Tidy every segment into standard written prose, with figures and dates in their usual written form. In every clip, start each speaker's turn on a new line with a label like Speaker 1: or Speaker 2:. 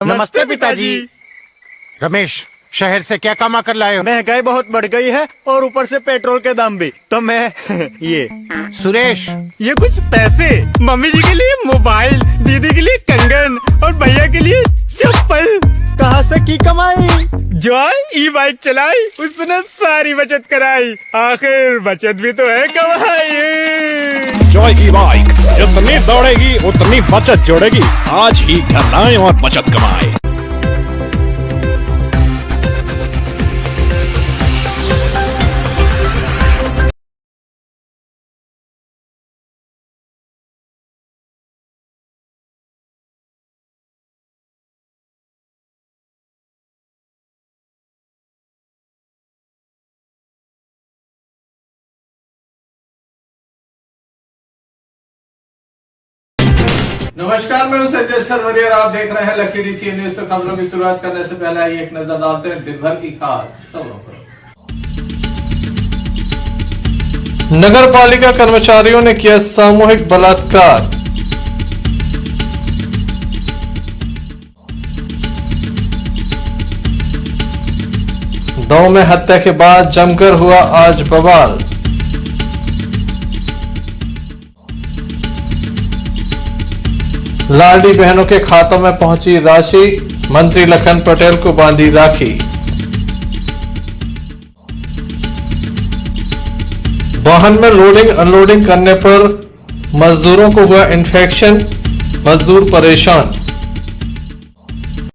Speaker 1: नमस्ते पिताजी।
Speaker 2: रमेश, शहर से क्या कमा कर लाए हो?
Speaker 1: महंगाई बहुत बढ़ गई है और ऊपर से पेट्रोल के दाम भी, तो मैं ये।
Speaker 2: सुरेश,
Speaker 3: ये कुछ पैसे मम्मी जी के लिए मोबाइल, दीदी के लिए कंगन और भैया के लिए चप्पल।
Speaker 1: कहाँ से की कमाई?
Speaker 3: जो ई बाइक चलाई उसने सारी बचत कराई, आखिर बचत भी तो है कमाई।
Speaker 4: जॉय ई बाइक जितनी दौड़ेगी उतनी बचत जोड़ेगी। आज ही घर लाएं और बचत कमाएं।
Speaker 5: नमस्कार, मैं हूं संजय सरवरिया और आप देख रहे हैं लकी डीसी न्यूज। तो खबरों की शुरुआत करने से पहले आइए एक नजर डालते हैं दिन भर की खास खबरों पर। नगर पालिका कर्मचारियों ने किया सामूहिक बलात्कार। दो में हत्या के बाद जमकर हुआ आज बवाल। लाडली बहनों के खातों में पहुंची राशि, मंत्री लखन पटेल को बांधी राखी। वाहन में लोडिंग अनलोडिंग करने पर मजदूरों को हुआ इन्फेक्शन, मजदूर परेशान।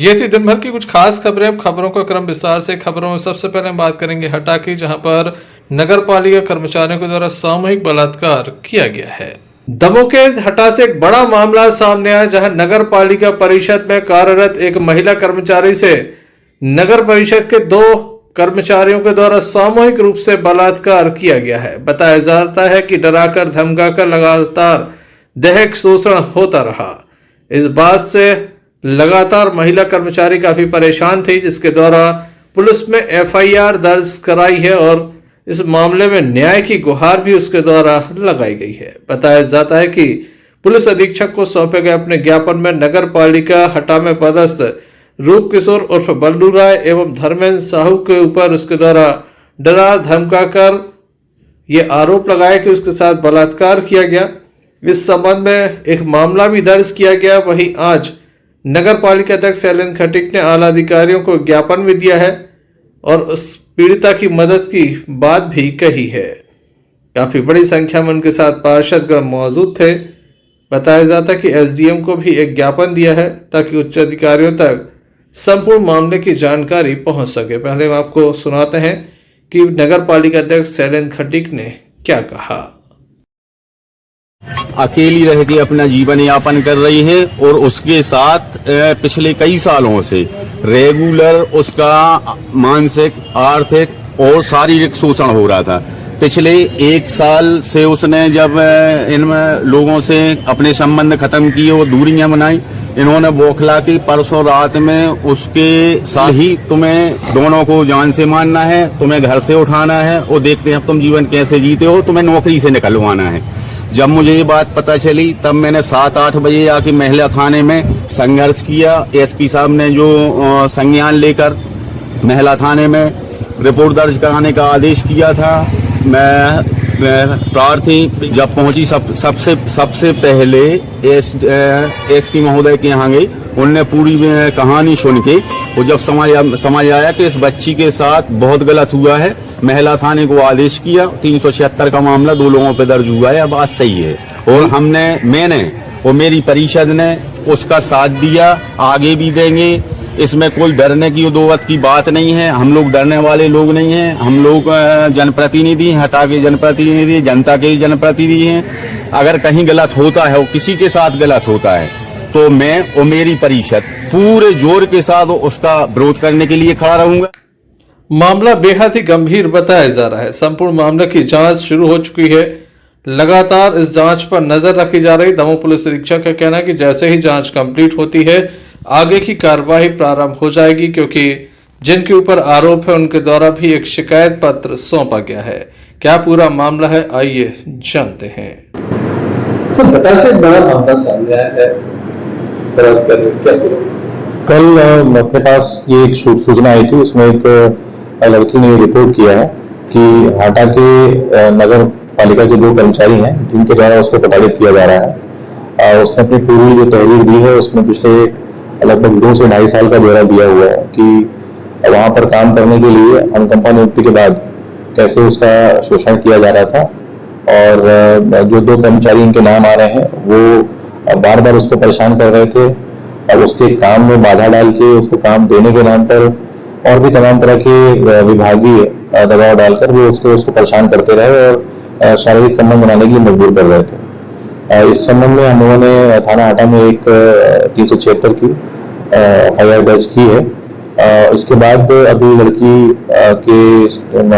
Speaker 5: ये थी दिन भर की कुछ खास खबरें। अब खबरों का क्रम विस्तार से। खबरों में सबसे पहले हम बात करेंगे हटा की, जहां पर नगर पालिका कर्मचारियों के द्वारा सामूहिक बलात्कार किया गया है। दमोह के हटा से एक बड़ा मामला सामने आया, जहां नगर पालिका परिषद में कार्यरत एक महिला कर्मचारी से नगर परिषद के 2 कर्मचारियों के द्वारा सामूहिक रूप से बलात्कार किया गया है। बताया जाता है कि डराकर धमकाकर लगातार दैहिक शोषण होता रहा। इस बात से लगातार महिला कर्मचारी काफी परेशान थी, जिसके द्वारा पुलिस में FIR दर्ज कराई है और इस मामले में न्याय की गुहार भी उसके द्वारा लगाई गई है। बताया जाता है कि पुलिस अधीक्षक को सौंपे गए अपने ज्ञापन में नगर पालिका हटा में पदस्थ रूप किशोर उर्फ बल्लू राय एवं धर्मेंद्र साहू के ऊपर उसके द्वारा डरा धमकाकर ये आरोप लगाया कि उसके साथ बलात्कार किया गया। इस संबंध में एक मामला भी दर्ज किया गया। वहीं आज नगर पालिका अध्यक्ष शैलेंद्र खटीक ने आला अधिकारियों को ज्ञापन भी दिया है और उस पीड़िता की मदद की बात भी कही है। काफी बड़ी संख्या में उनके साथ पार्षदगण मौजूद थे। बताया जाता है कि SDM को भी एक ज्ञापन दिया है ताकि उच्च अधिकारियों तक संपूर्ण मामले की जानकारी पहुंच सके। पहले हम आपको सुनाते हैं कि नगर पालिका अध्यक्ष शैलेंद्र खटीक ने क्या कहा।
Speaker 6: अकेली रह के अपना जीवन यापन कर रही है और उसके साथ पिछले कई सालों से रेगुलर उसका मानसिक, आर्थिक और शारीरिक शोषण हो रहा था। पिछले 1 साल से उसने जब इन लोगों से अपने संबंध खत्म किए और दूरियां बनाई, इन्होंने बौखला की परसों रात में उसके साथ ही तुम्हें दोनों को जान से मारना है, तुम्हें घर से उठाना है और देखते हैं तुम जीवन कैसे जीते हो, तुम्हें नौकरी से निकलवाना है। जब मुझे ये बात पता चली तब मैंने 7-8 बजे आके महिला थाने में संघर्ष किया। SP साहब ने जो संज्ञान लेकर महिला थाने में रिपोर्ट दर्ज कराने का आदेश किया था। मैं प्रार्थी जब पहुंची सबसे पहले SP महोदय के यहाँ गई। उनने पूरी कहानी सुन के और जब समझ आया कि इस बच्ची के साथ बहुत गलत हुआ है, महिला थाने को आदेश किया। 376 का मामला 2 लोगों पे दर्ज हुआ है। बात सही है और मैंने और मेरी परिषद ने उसका साथ दिया, आगे भी देंगे। इसमें कोई डरने की दो की बात नहीं है। हम लोग डरने वाले लोग नहीं हैं। हम लोग जनप्रतिनिधि, हटा के जनप्रतिनिधि, जनता के जनप्रतिनिधि हैं। अगर कहीं गलत होता है और किसी के साथ गलत होता है तो मैं और मेरी परिषद पूरे जोर के साथ उसका विरोध करने के लिए खड़ा रहूंगा।
Speaker 5: मामला बेहद ही गंभीर बताया जा रहा है। संपूर्ण मामले की जांच शुरू हो चुकी है। लगातार इस जांच पर नजर रखी जा रही। दमोह पुलिस अधीक्षक का कहना है कि जैसे ही जांच कंप्लीट होती है आगे की कार्रवाई प्रारंभ हो जाएगी, क्योंकि जिनके ऊपर आरोप है उनके द्वारा भी एक शिकायत पत्र सौंपा गया है। क्या पूरा मामला है, आइए जानते हैं। सर, बता से बड़ा मामला सामने आया है, क्या
Speaker 7: कल अपने पास ये एक सूचना आई थी, उसमें एक लड़की ने रिपोर्ट किया है कि हाटा के नगर पालिका के 2 कर्मचारी हैं जिनके द्वारा उसको प्रताड़ित किया जा रहा है। उसने अपनी पूरी जो तहरीर दी है उसमें पिछले लगभग 2 से 2.5 साल का ब्यौरा दिया हुआ है कि वहाँ पर काम करने के लिए अनुकंपा नियुक्ति के बाद कैसे उसका शोषण किया जा रहा था, और जो 2 कर्मचारी इनके नाम आ रहे हैं वो बार बार उसको परेशान कर रहे थे और उसके काम में बाधा डाल के उसको काम देने के नाम पर और भी तमाम तरह के विभागीय दबाव डालकर वो उसको परेशान करते रहे और शारीरिक संबंध बनाने के लिए मजबूर कर रहे थे। इस संबंध में हम लोगों ने थाना हाटा में एक 376 की FIR दर्ज की है। इसके बाद अभी लड़की के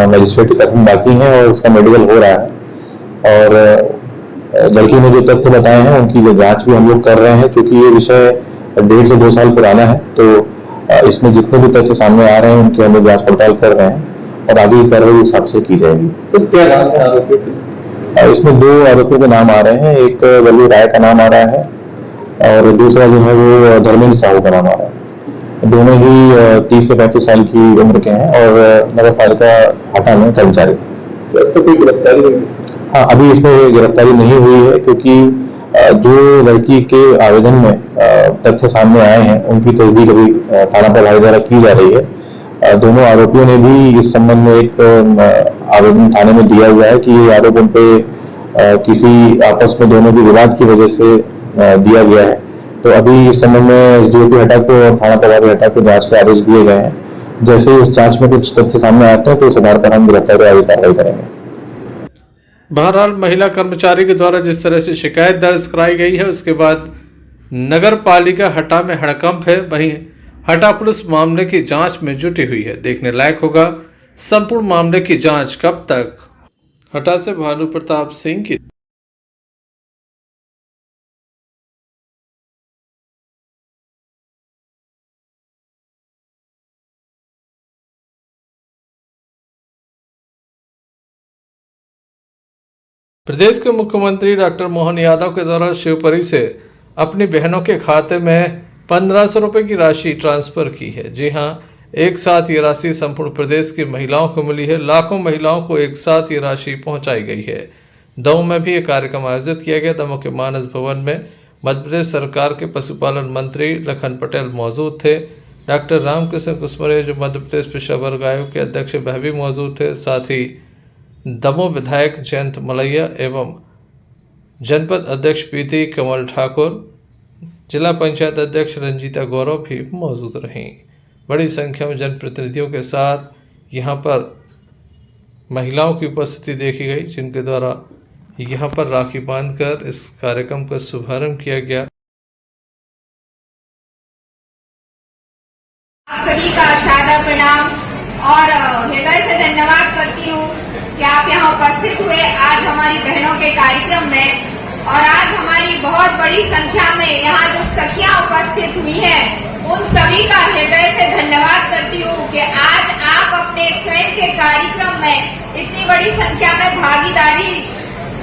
Speaker 7: मजिस्ट्रेट कथन बाकी हैं और उसका मेडिकल हो रहा है, और लड़की ने जो तथ्य बताए हैं उनकी जो जांच भी हम लोग कर रहे हैं। चूंकि ये विषय 1.5 से 2 साल पुराना है, तो इसमें जितने भी तथ्य सामने आ रहे हैं उनकी हम लोग जांच पड़ताल कर रहे हैं और आगे की कार्रवाई हिसाब से की जाएगी।
Speaker 5: सर क्या नाम है आरोपी?
Speaker 7: इसमें 2 आरोपियों के नाम आ रहे हैं, एक वल्लू राय का नाम आ रहा है और दूसरा जो है वो धर्मेंद्र साहू का नाम आ रहा है। दोनों ही 30 से 35 साल की उम्र के हैं और नगर पालिका हाटा में कर्मचारी।
Speaker 5: सर तो कोई गिरफ्तारी नहीं?
Speaker 7: हाँ, अभी इसमें गिरफ्तारी नहीं हुई है क्योंकि जो लड़की के आवेदन में तथ्य सामने आए हैं उनकी तस्दीक अभी थाना प्रभारी द्वारा की जा रही है। दोनों आरोपियों ने भी इस संबंध में एक आवेदन थाने में दिया हुआ है कि ये आरोप उन पे किसी आपस में दोनों के विवाद की वजह से दिया गया है। तो अभी इस संबंध में SDOP हटा को और थाना प्रभारी हटा को जांच के आदेश दिए गए हैं। जैसे ही उस जांच में कुछ तथ्य सामने आते हैं तो उस आधार पर हम गिरफ्तारी आगे कार्रवाई करेंगे।
Speaker 5: बहरहाल महिला कर्मचारी के द्वारा जिस तरह से शिकायत दर्ज कराई गई है उसके बाद नगर पालिका हटा में हड़कंप है, वहीं हटा पुलिस मामले की जांच में जुटी हुई है। देखने लायक होगा संपूर्ण मामले की जांच कब तक। हटा से भानु प्रताप सिंह की प्रदेश के मुख्यमंत्री डॉक्टर मोहन यादव के द्वारा शिवपुरी से अपनी बहनों के खाते में 1500 रुपये की राशि ट्रांसफर की है। जी हां, एक साथ ये राशि संपूर्ण प्रदेश की महिलाओं को मिली है। लाखों महिलाओं को एक साथ ये राशि पहुंचाई गई है। दमोह में भी एक कार्यक्रम आयोजित किया गया। दमोह के मानस भवन में मध्य प्रदेश सरकार के पशुपालन मंत्री लखन पटेल मौजूद थे। डॉक्टर रामकृष्ण कुसमरे जो मध्य प्रदेश पिछड़ा वर्ग आयोग के अध्यक्ष वह भी मौजूद थे। साथ ही दमोह विधायक जयंत मलैया एवं जनपद अध्यक्ष पीती कमल ठाकुर, जिला पंचायत अध्यक्ष रंजीता गौरव भी मौजूद रहीं। बड़ी संख्या में जनप्रतिनिधियों के साथ यहां पर महिलाओं की उपस्थिति देखी गई, जिनके द्वारा यहां पर राखी बांधकर इस कार्यक्रम का शुभारंभ किया गया।
Speaker 8: सभी का सादर प्रणाम और हृदय से धन्यवाद करती हूँ कि आप यहाँ उपस्थित हुए आज हमारी बहनों के कार्यक्रम में। और आज हमारी बहुत बड़ी संख्या में यहाँ जो सखियाँ उपस्थित हुई हैं उन सभी का हृदय से धन्यवाद करती हूँ कि आज आप अपने स्वयं के कार्यक्रम में इतनी बड़ी संख्या में भागीदारी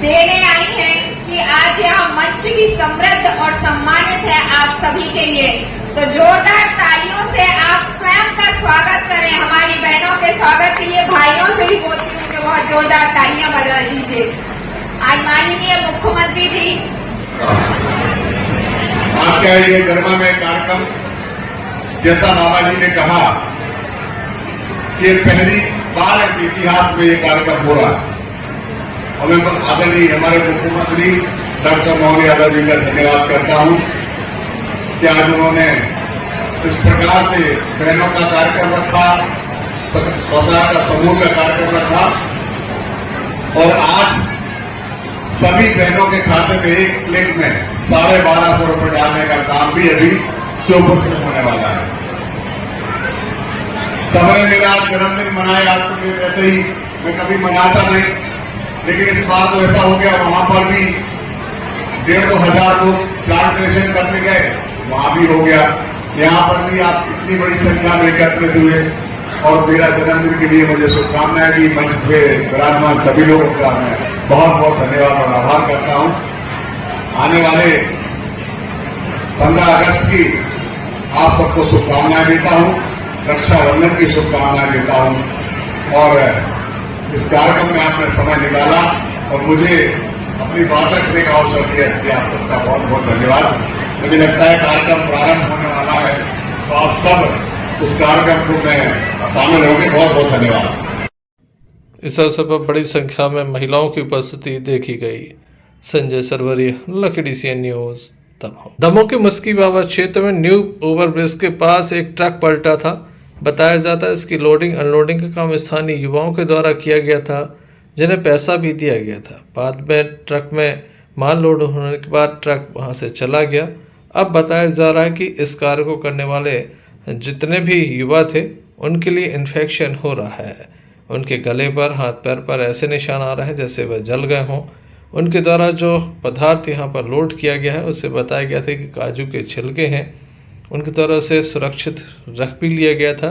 Speaker 8: देने आई हैं कि आज यहाँ मंच की समृद्ध और सम्मानित है आप सभी के लिए। तो जोरदार तालियों से आप स्वयं का स्वागत करें। हमारी बहनों के स्वागत के लिए भाइयों से भी बोलती हूँ कि बहुत जोरदार तालियां बजा दीजिए। आज माननीय मुख्यमंत्री जी
Speaker 9: आपका ये गरिमामय कार्यक्रम, जैसा बाबा जी ने कहा कि पहली बार इस इतिहास में ये कार्यक्रम हो रहा है और मैं आदरणीय हमारे मुख्यमंत्री डॉक्टर मोहन यादव जी का धन्यवाद करता हूं कि आज उन्होंने इस प्रकार से बहनों का कार्यक्रम रखा, स्वसार का समूह का कार्यक्रम रखा और आज सभी बहनों के खाते में एक क्लिक में 1250 रुपये डालने का काम भी अभी शिवपुर से होने वाला है। सबने मेरा जन्मदिन मनाया, आज तो ऐसे ही मैं कभी मनाता नहीं, लेकिन इस बार तो ऐसा हो गया, वहां पर भी 1,500-2 हजार लोग प्लांटेशन करने गए, वहां भी हो गया। यहाँ पर भी आप इतनी बड़ी संख्या में एकत्रित हुए और मेरा जन्मदिन के लिए मुझे शुभकामनाएं दी। मंच पे विराजमान सभी लोगों का मैं बहुत बहुत धन्यवाद और आभार करता हूं। आने वाले 15 अगस्त की आप सबको शुभकामनाएं देता हूं, रक्षाबंधन की शुभकामनाएं देता हूं। और इस कार्यक्रम में आपने समय निकाला और मुझे अपनी बात रखने का अवसर दिया, इसलिए आप सबका बहुत बहुत धन्यवाद। मुझे लगता है कार्यक्रम प्रारंभ होने वाला है, तो आप सब उस कार्यक्रम को में शामिल होंगे। बहुत बहुत धन्यवाद।
Speaker 5: इस अवसर पर बड़ी संख्या में महिलाओं की उपस्थिति देखी गई। Sanjay Sarwaria, Lucky CN news, Damoh. Damoh के मुस्की बाबा क्षेत्र में न्यू ओवरब्रिज के पास एक ट्रक पलटा था। बताया जाता है इसकी लोडिंग अनलोडिंग का काम स्थानीय युवाओं के द्वारा किया गया था, जिन्हें पैसा भी दिया गया था। बाद में ट्रक में माल लोड होने के बाद ट्रक वहां से चला गया। अब बताया जा रहा है कि इस कार्य को करने वाले जितने भी युवा थे उनके लिए इन्फेक्शन हो रहा है। उनके गले पर, हाथ पैर पर ऐसे निशान आ रहे हैं जैसे वह जल गए हों। उनके द्वारा जो पदार्थ यहाँ पर लोड किया गया है उससे बताया गया था कि काजू के छिलके हैं। उनकी द्वारा उसे सुरक्षित रख भी लिया गया था।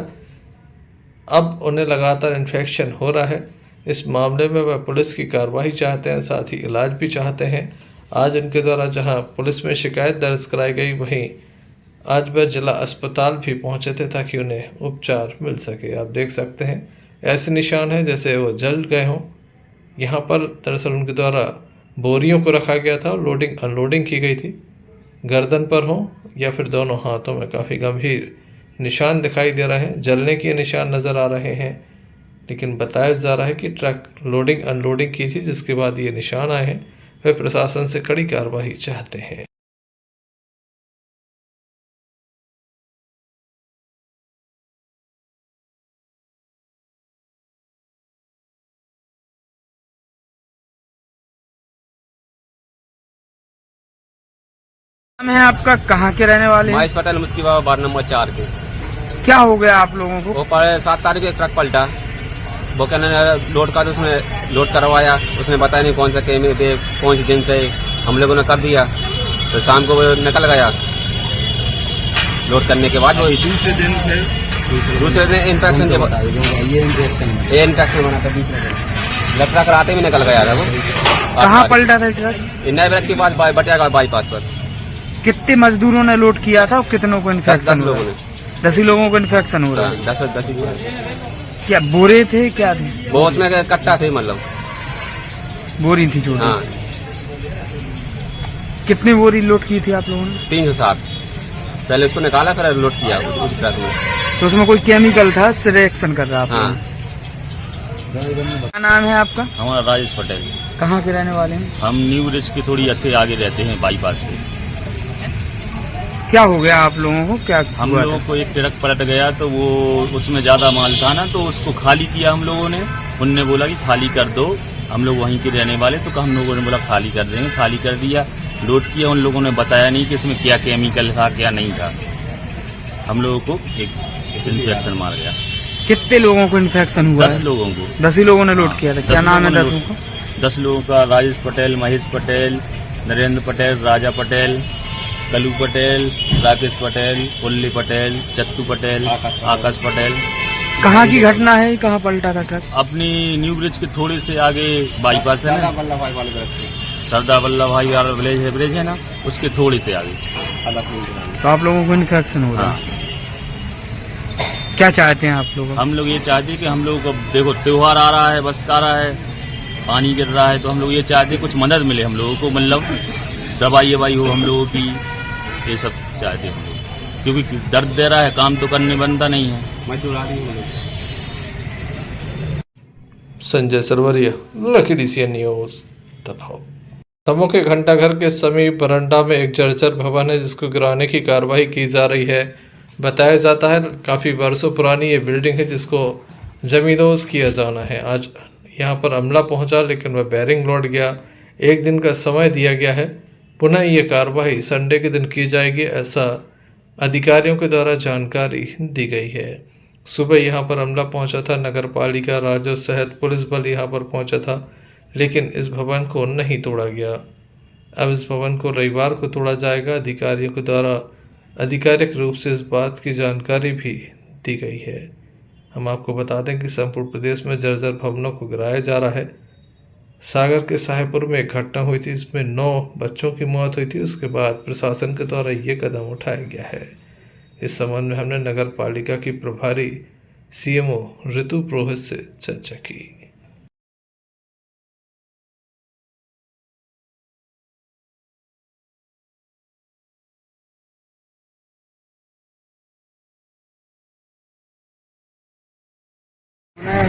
Speaker 5: अब उन्हें लगातार इन्फेक्शन हो रहा है। इस मामले में वह पुलिस की कार्रवाई चाहते हैं, साथ ही इलाज भी चाहते हैं। आज उनके द्वारा जहां पुलिस में शिकायत दर्ज कराई गई, वहीं आज वह जिला अस्पताल भी पहुंचे थे ताकि उन्हें उपचार मिल सके। आप देख सकते हैं ऐसे निशान हैं जैसे वो जल गए हों। यहाँ पर दरअसल उनके द्वारा बोरियों को रखा गया था और लोडिंग अनलोडिंग की गई थी। गर्दन पर हो या फिर दोनों हाथों में काफ़ी गंभीर निशान दिखाई दे रहे हैं, जलने के निशान नज़र आ रहे हैं। लेकिन बताया जा रहा है कि ट्रक लोडिंग अनलोडिंग की थी, जिसके बाद ये निशान आए हैं। वे प्रशासन से कड़ी कार्रवाई चाहते हैं।
Speaker 3: नाम है आपका, कहाँ के रहने वाले हैं?
Speaker 10: महेश पटेल, मुस्की बाबा, वार्ड नंबर 4 के।
Speaker 3: क्या हो गया आप लोगों को?
Speaker 10: वो 7 तारीख को एक ट्रक पलटा, वो कहने लोड का, तो उसने लोड करवाया, उसने बताया नहीं कौन सा कौन सी जिनस है। हम लोगों ने कर दिया, तो शाम को वो निकल गया। लोड करने के बाद वो दूसरे दिन इन्फेक्शन के ये इन्फेक्शन बना था। ट्रक आते ही निकल गया था वो।
Speaker 3: कहाँ पलटा था ट्रक?
Speaker 10: नए ब्रिज के पास बटियागढ़ बाईपास पर।
Speaker 3: कितने मजदूरों ने लोड किया था और कितनों को इन्फेक्शन?
Speaker 10: 10 लोगों ने।
Speaker 3: 10 ही लोगों को इन्फेक्शन हो रहा है।
Speaker 10: 10
Speaker 3: क्या बोरे थे, क्या थे
Speaker 10: वो? उसमें कट्टा थे, मतलब
Speaker 3: बोरी थी छोटी।
Speaker 10: हाँ।
Speaker 3: कितनी बोरी लोड की थी आप लोगों ने?
Speaker 10: 360। पहले उसको निकाला, फिर लोड किया उस ट्रक में।
Speaker 3: तो उसमें कोई केमिकल था, उससे रिएक्शन कर रहा था?
Speaker 10: हाँ।
Speaker 3: क्या नाम है आपका?
Speaker 11: हमारा राजेश पटेल।
Speaker 3: कहाँ के रहने वाले हैं?
Speaker 11: हम न्यू ब्रिज के थोड़ी ऐसे आगे रहते हैं, बाईपास पे।
Speaker 3: क्या हो गया आप लोगों को? क्या
Speaker 11: हम लोगों को एक ट्रक पलट गया, तो वो उसमें ज्यादा माल था ना, तो उसको खाली किया हम लोगों ने। उनने बोला कि खाली कर दो, हम लोग वहीं के रहने वाले, तो हम लोगों ने बोला खाली कर देंगे। खाली कर दिया, लोड किया। उन लोगों ने बताया नहीं कि इसमें क्या केमिकल था, क्या नहीं था। हम लोगों को एक इन्फेक्शन मार गया।
Speaker 3: कितने लोगों को इन्फेक्शन हुआ?
Speaker 11: 10 लोगों को।
Speaker 3: 10 ही लोगों ने लोड किया था। क्या नाम है 10 को?
Speaker 11: 10 लोगों का राजेश पटेल, महेश पटेल, नरेंद्र पटेल, राजा पटेल, कलू पटेल, राकेश पटेल, पुल्ली पटेल, चत्तू पटेल, आकाश पटेल।
Speaker 3: कहाँ की घटना है? कहाँ पलटा था ट्रक?
Speaker 11: अपनी न्यू ब्रिज के थोड़े से आगे बाईपास है ना, सरदार वल्लभ भाई वाला ब्रिज है ना, उसके थोड़े से आगे।
Speaker 3: तो आप लोगों को इन्फेक्शन हो रहा है। क्या चाहते हैं आप लोग?
Speaker 11: हम लोग ये चाहते हैं कि हम लोग को, देखो त्योहार आ रहा है, बस आ रहा है, पानी गिर रहा है, तो हम लोग ये चाहते हैं कुछ मदद मिले हम लोगों को, मतलब दवाई हो हम लोगों की, ये सब चाहते हैं हम लोग। क्योंकि दर्द दे रहा है, काम तो करने बनता नहीं है।
Speaker 5: Sanjay Sarwaria, Lucky CN news, Damoh. Damoh के घंटाघर के समीप बरंडा में एक जर्जर भवन है, जिसको गिराने की कार्रवाई की जा रही है। बताया जाता है काफ़ी वर्षों पुरानी ये बिल्डिंग है, जिसको जमींदोज किया जाना है। आज यहाँ पर अमला पहुँचा, लेकिन वह बैरिंग लौट गया। एक दिन का समय दिया गया है, पुनः ये कार्रवाई संडे के दिन की जाएगी, ऐसा अधिकारियों के द्वारा जानकारी दी गई है। सुबह यहाँ पर अमला पहुँचा था, नगर पालिका, राजस्व सहित पुलिस बल यहाँ पर पहुँचा था, लेकिन इस भवन को नहीं तोड़ा गया। अब इस भवन को रविवार को तोड़ा जाएगा। अधिकारियों के द्वारा आधिकारिक रूप से इस बात की जानकारी भी दी गई है। हम आपको बता दें कि संपूर्ण प्रदेश में जर्जर भवनों को गिराया जा रहा है। सागर के साहेबपुर में एक घटना हुई थी, इसमें 9 बच्चों की मौत हुई थी। उसके बाद प्रशासन के द्वारा ये कदम उठाया गया है। इस संबंध में हमने नगर पालिका की प्रभारी सीएमओ ऋतु पुरोहित से चर्चा की।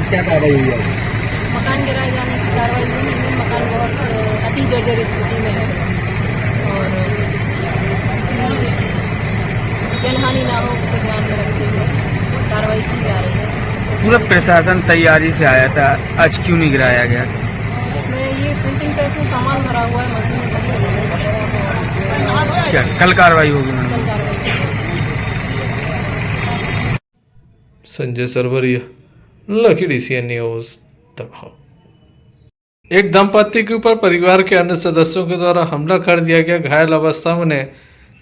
Speaker 3: क्या कार्रवाई हुई है?
Speaker 12: मकान गिराए जाने की कार्रवाई हुई नहीं है। मकान बहुत अति जर्जर स्थिति में है और जनहानि ना हो उसको ध्यान में रखते हुए कार्रवाई की जा रही है।
Speaker 3: पूरा प्रशासन तैयारी से आया था, आज क्यों नहीं गिराया गया?
Speaker 12: मैं ये प्रिंटिंग प्रेस में सामान भरा हुआ है, मशीन में भरी हुई है।
Speaker 3: क्या कल कार्रवाई होगी?
Speaker 12: कल कार्रवाई की।
Speaker 5: Sanjay Sarwaria, lucky DCN news, दबाव। एक दंपति के ऊपर परिवार के अन्य सदस्यों के द्वारा हमला कर दिया गया। घायल अवस्था में उन्हें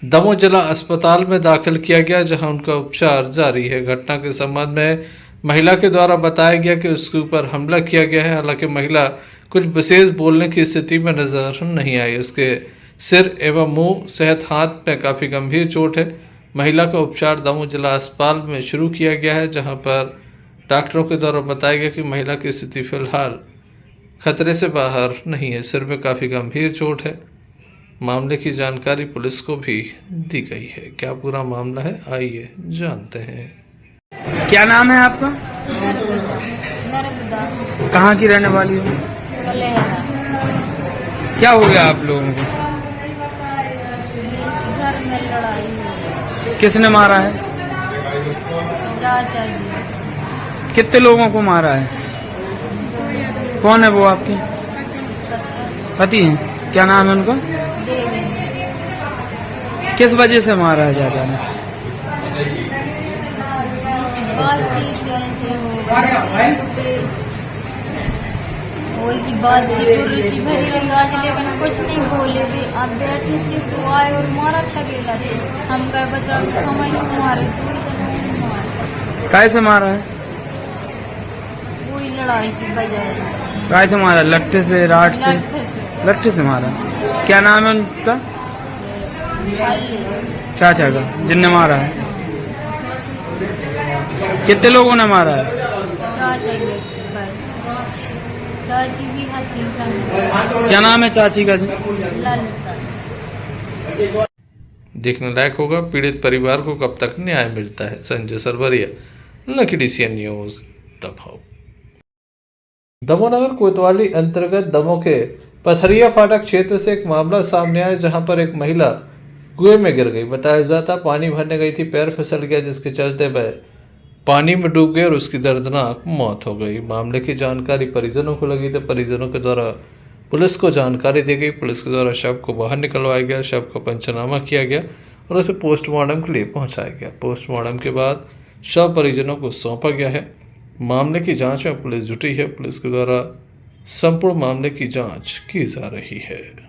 Speaker 5: दमोह जिला अस्पताल में दाखिल किया गया, जहां उनका उपचार जारी है। घटना के संबंध में महिला के द्वारा बताया गया कि उसके ऊपर हमला किया गया है। हालांकि महिला कुछ विशेष बोलने की स्थिति में नजर नहीं आई। उसके सिर एवं मुंह सहित हाथ में काफी गंभीर चोट है। महिला का उपचार दमोह जिला अस्पताल में शुरू किया गया है, जहां पर डॉक्टरों के द्वारा बताया गया कि महिला की स्थिति फिलहाल खतरे से बाहर नहीं है। सिर में काफ़ी गंभीर चोट है। मामले की जानकारी पुलिस को भी दी गई है। क्या पूरा मामला है, आइए जानते हैं।
Speaker 3: क्या नाम है आपका?
Speaker 12: नर्मदा।
Speaker 3: कहाँ की रहने वाली हो?
Speaker 12: कलेहरा।
Speaker 3: क्या हो गया आप लोगों को?
Speaker 12: घर में लड़ाई हुई।
Speaker 3: किसने मारा है?
Speaker 12: चाचा जी।
Speaker 3: कितने लोगों को मारा है? कौन है वो आपके पति हैं? क्या नाम है उनका?
Speaker 12: देवेंद्र।
Speaker 3: किस वजह से मारा है चाचा ने?
Speaker 12: बातचीत ऐसे वही की बात ऋषि भरी रंगाज लेकिन कुछ नहीं बोले भी। आप बैठे थे सुआए और मारा लगेगा थे। हम कह बचा समझ नहीं मारे तो
Speaker 3: काय से मारा है?
Speaker 12: कोई लड़ाई की बजाय।
Speaker 3: काय से मारा? लट्ठे से, राड से? लट्ठे से मारा। क्या नाम है उनका चाचा का जिनने मारा है? कितने लोगों ने मारा है?
Speaker 12: चाची भी है।
Speaker 3: क्या नाम है चाची का जी?
Speaker 12: ललिता।
Speaker 5: देखने लायक होगा पीड़ित परिवार को कब तक न्याय मिलता है। Sanjay Sarwaria, lucky DCN news, Damoh. Damoh नगर कोतवाली अंतर्गत दमोह के पथरिया फाटक क्षेत्र से एक मामला सामने आया, जहां पर एक महिला कुएं में गिर गई। बताया जाता पानी भरने गई थी, पैर फिसल गया, जिसके चलते वह पानी में डूब गई और उसकी दर्दनाक मौत हो गई। मामले की जानकारी परिजनों को लगी तो परिजनों के द्वारा पुलिस को जानकारी दी गई। पुलिस के द्वारा शव को बाहर निकलवाया गया, शव का पंचनामा किया गया और उसे पोस्टमार्टम के लिए पहुंचाया गया। पोस्टमार्टम के बाद शव परिजनों को सौंपा गया है। मामले की जांच में पुलिस जुटी है। पुलिस के द्वारा संपूर्ण मामले की जांच की जा रही है।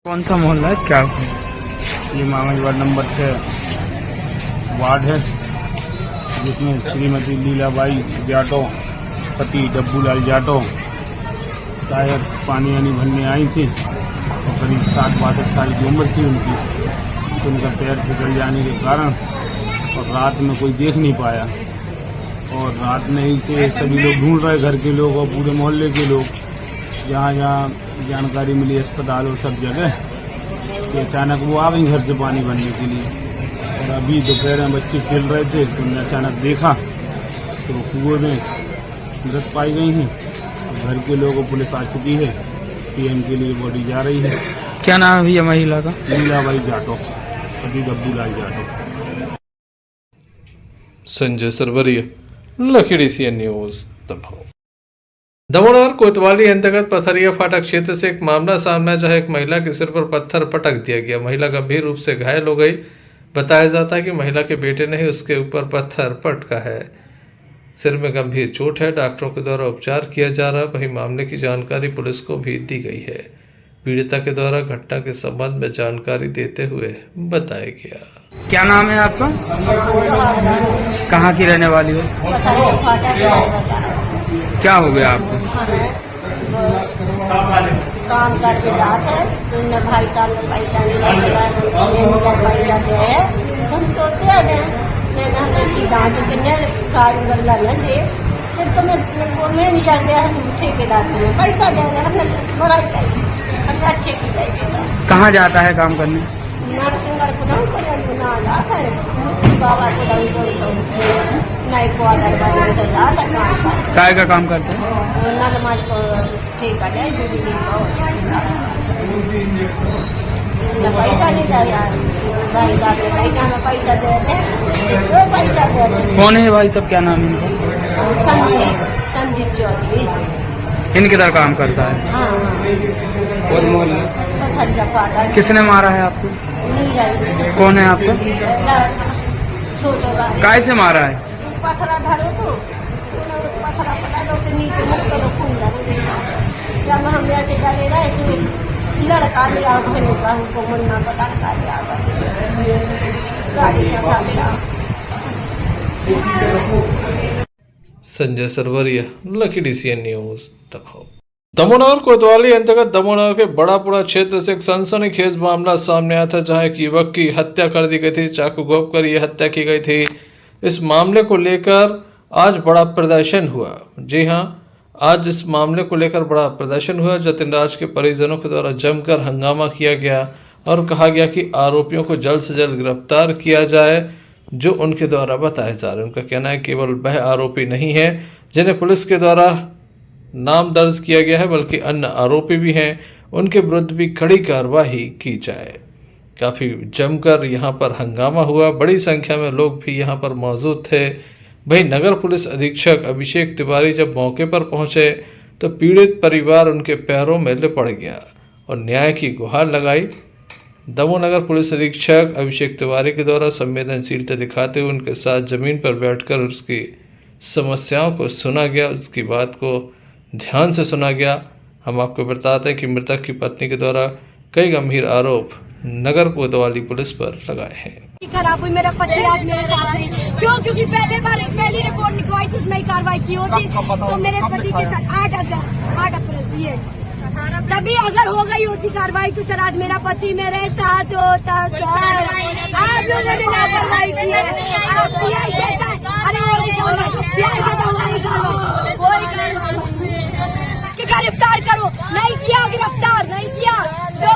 Speaker 3: कौन सा मोहल्ला है? क्या
Speaker 11: ये मामज वार्ड नंबर 6 वार्ड है, जिसमें श्रीमती लीलाबाई जाटो पति डब्बूलाल जाटो शायद पानी वानी भरने आई थी और करीब 60-62 साल की उम्र थी उनकी। तो उनका पैर फिसल जाने के कारण और रात में कोई देख नहीं पाया और रात में ही से सभी लोग ढूंढ रहे, घर के लोग और पूरे मोहल्ले के लोग। जहाँ जहाँ जानकारी मिली अस्पताल और सब जगह कि अचानक वो आ गई घर से पानी भरने के लिए। और अभी दोपहर में बच्चे खेल रहे थे तो उन्होंने अचानक देखा तो वो कुएं में मृत पाई गई हैं। घर के लोगों को पुलिस आ चुकी है, PM के लिए बॉडी जा रही है।
Speaker 3: क्या नाम है भैया महिला का?
Speaker 11: लीलाबाई जाटो पति Dabbulal Jato.
Speaker 5: Sanjay Sarwaria, lucky DCN news, Damoh. Damoh नगर कोतवाली अंतर्गत पथरिया फाटक क्षेत्र से एक मामला सामने आया, जहां एक महिला के सिर पर पत्थर पटक दिया गया। महिला गंभीर रूप से घायल हो गई। बताया जाता है कि महिला के बेटे ने ही उसके ऊपर पत्थर पटका है। सिर में गंभीर चोट है, डॉक्टरों के द्वारा उपचार किया जा रहा है। वहीं मामले की जानकारी पुलिस को भी दी गई है। पीड़िता के द्वारा घटना के संबंध में जानकारी देते हुए बताया गया।
Speaker 3: क्या नाम है आपका? कहाँ की रहने वाली हो? क्या हो गया आपको?
Speaker 12: काम करके जाते तुमने भाई साहब ने पैसा नहीं दिया, पैसा दे हम तो दे दे मैंने हमें की दांत कितने कारीगर लगे थे फिर तो मैं नहीं जानते हैं ठेकेदार तुम्हें पैसा दे रहे हमें बड़ा चाहिए हमें अच्छे की चाहिए।
Speaker 3: कहाँ जाता है काम करने?
Speaker 12: नरसिंहगढ़ को ना जाता है बाबा को नहीं को आधार जाता है।
Speaker 3: काय का काम करते हैं?
Speaker 12: नमाज को ठेका दे पैसा नहीं चाहिए भाई साहब पैसा में पैसा दे दे तो पैसा दे दे।
Speaker 3: कौन है भाई सब? क्या नाम है इनका?
Speaker 12: संदीप चौधरी।
Speaker 3: इनके तरह काम करता है।
Speaker 12: हाँ
Speaker 3: किसने मारा है आपको? कौन है आपका?
Speaker 12: छोटा
Speaker 3: काय से मारा है?
Speaker 12: पथरा धरो तो पथरा पड़ा दो तो नीचे मुख करो खून जब हम ऐसे डरे रहे लड़का लिया बहनों का हमको मन्ना पता लगा लिया गाड़ी से उठा लिया।
Speaker 5: Sanjay Sarwaria, lucky DCN news, Damoh. Damohnagar कोतवाली अंतर्गत दमोहनगर के बड़ापुरा क्षेत्र से एक सनसनीखेज मामला सामने आया था, जहां एक युवक की हत्या कर दी गई थी। चाकू घोंप कर यह हत्या की गई थी। इस मामले को लेकर आज बड़ा प्रदर्शन हुआ। जी हां, आज इस मामले को लेकर बड़ा प्रदर्शन हुआ। जतिन राज के परिजनों के द्वारा जमकर हंगामा किया गया और कहा गया कि आरोपियों को जल्द से जल्द गिरफ्तार किया जाए जो उनके द्वारा बताए जा रहे हैं। उनका कहना है केवल वह आरोपी नहीं है जिन्हें पुलिस के द्वारा नाम दर्ज किया गया है, बल्कि अन्य आरोपी भी हैं, उनके विरुद्ध भी कड़ी कार्रवाई की जाए। काफ़ी जमकर यहाँ पर हंगामा हुआ। बड़ी संख्या में लोग भी यहाँ पर मौजूद थे। वहीं नगर पुलिस अधीक्षक अभिषेक तिवारी जब मौके पर पहुंचे तो पीड़ित परिवार उनके पैरों में लिपट गया और न्याय की गुहार लगाई। दमोह नगर पुलिस अधीक्षक अभिषेक तिवारी के द्वारा संवेदनशीलता दिखाते हुए उनके साथ जमीन पर बैठकर उसकी समस्याओं को सुना गया, उसकी बात को ध्यान से सुना गया। हम आपको बताते हैं कि मृतक की पत्नी के द्वारा कई गंभीर आरोप नगर कोतवाली पुलिस पर लगाए हैं।
Speaker 12: खराब हुई मेरा पति आज मेरे साथ नहीं, क्योंकि पहली रिपोर्ट लिखवाई थी उसमें कार्रवाई की होती तो मेरे पति के साथ 8 अप्रैल ये तभी अगर हो गई होती कार्रवाई तो सर आज मेरा पति मेरे साथ होता। सर आप लोगों ने लापरवाही की है। आप गिरफ्तार करो, नहीं किया गिरफ्तार नहीं किया। 2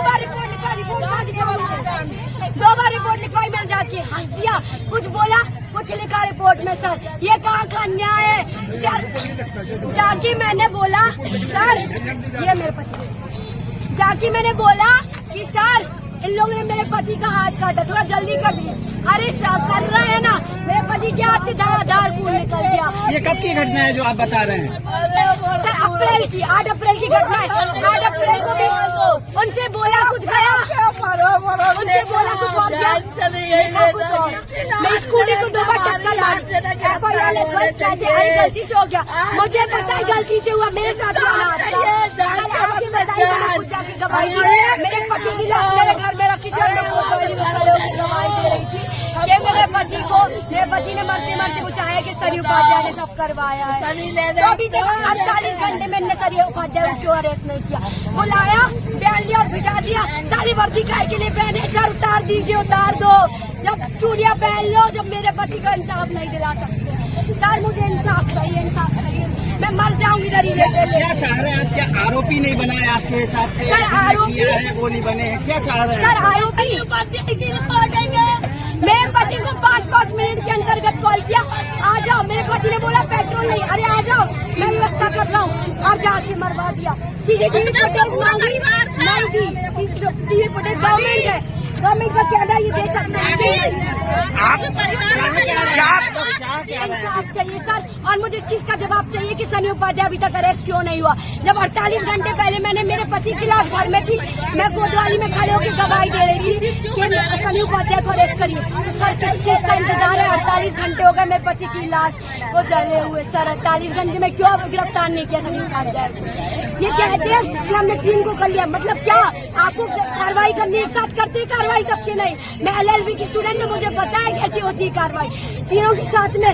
Speaker 12: बार रिपोर्ट लिखवाई मैंने जाके हंस दिया, कुछ बोला कुछ लिखा रिपोर्ट में। सर ये कहाँ का अन्याय है? सर जाके मैंने बोला सर ये मेरे पति, जाके मैंने बोला कि सर इन लोगों ने मेरे पति का हाथ काटा, थोड़ा जल्दी कर दिए। अरे कर रहे हैं ना, मेरे पति के हाथ से धार खून निकल गया।
Speaker 3: ये कब की घटना है जो आप बता रहे हैं?
Speaker 12: सर 8 अप्रैल की घटना है। 8 अप्रैल को भी उनसे बोला कुछ गया, उनसे बोला कुछ और गया, कुछ और। मैं स्कूटी को 2 बार टक्कर मारी, अरे गलती से हो गया, मुझे पता है गलती से हुआ, मेरे साथ जाके गवाही दी। मेरे पति की लाश मेरे घर में रखी थी, गवाही दे रही थी कि मेरे पति ने मरते बुझाया कि सरी उपाध्याय ने सब करवाया है। तो अभी तक 48 घंटे में सरी उपाध्याय को अरेस्ट नहीं किया। बुलाया, बयान लिया और भिजा दिया। सारी वर्दी काय के लिए पहने, सर उतार दीजिए, उतार दो। जब चूड़िया पहन लो, जब मेरे पति को इंसाफ नहीं दिला सकते। सर मुझे इंसाफ चाहिए, इंसाफ चाहिए, मैं मर जाऊंगी इधर ही।
Speaker 3: क्या चाह रहे हैं आप? क्या आरोपी नहीं बनाए आपके हिसाब से?
Speaker 12: सर आरोपी
Speaker 3: वो नहीं बने हैं, क्या चाह रहे हैं?
Speaker 12: सर आरोपी मेरे पति को 5 मिनट के अंतर्गत कॉल किया, आ जाओ। मेरे पति ने बोला पेट्रोल नहीं, अरे आ जाओ मैं व्यवस्था कर रहा हूँ, और जाके मरवा दिया। सीसीटीवी फुटेज मांगी, नहीं दी। सीसीटीवी फुटेज गवर्नमेंट है, गवर्नमेंट का कहना ये दे सकते हैं। इंसाफ चाहिए सर, और मुझे इस चीज का जवाब चाहिए कि सनी उपाध्याय अभी तक अरेस्ट क्यों नहीं हुआ। जब 48 घंटे पहले मैंने मेरे पति की लाश घर में थी, मैं कोतवाली में खड़े होकर गवाही दे रही थी कि सनी उपाध्याय को अरेस्ट करिए। तो सर किस चीज का इंतजार है? 48 घंटे हो गए मेरे पति की लाश को जले हुए। सर 48 घंटे में क्यों गिरफ्तार नहीं किया सनी उपाध्याय को? ये कहते हैं कि हमने 3 को कर लिया, मतलब क्या आपको कार्रवाई करनी एक साथ करते हैं? कार्रवाई सबके नहीं। मैं LLB की स्टूडेंट हूँ, मुझे पता है कैसी होती है कार्रवाई। तीनों के साथ में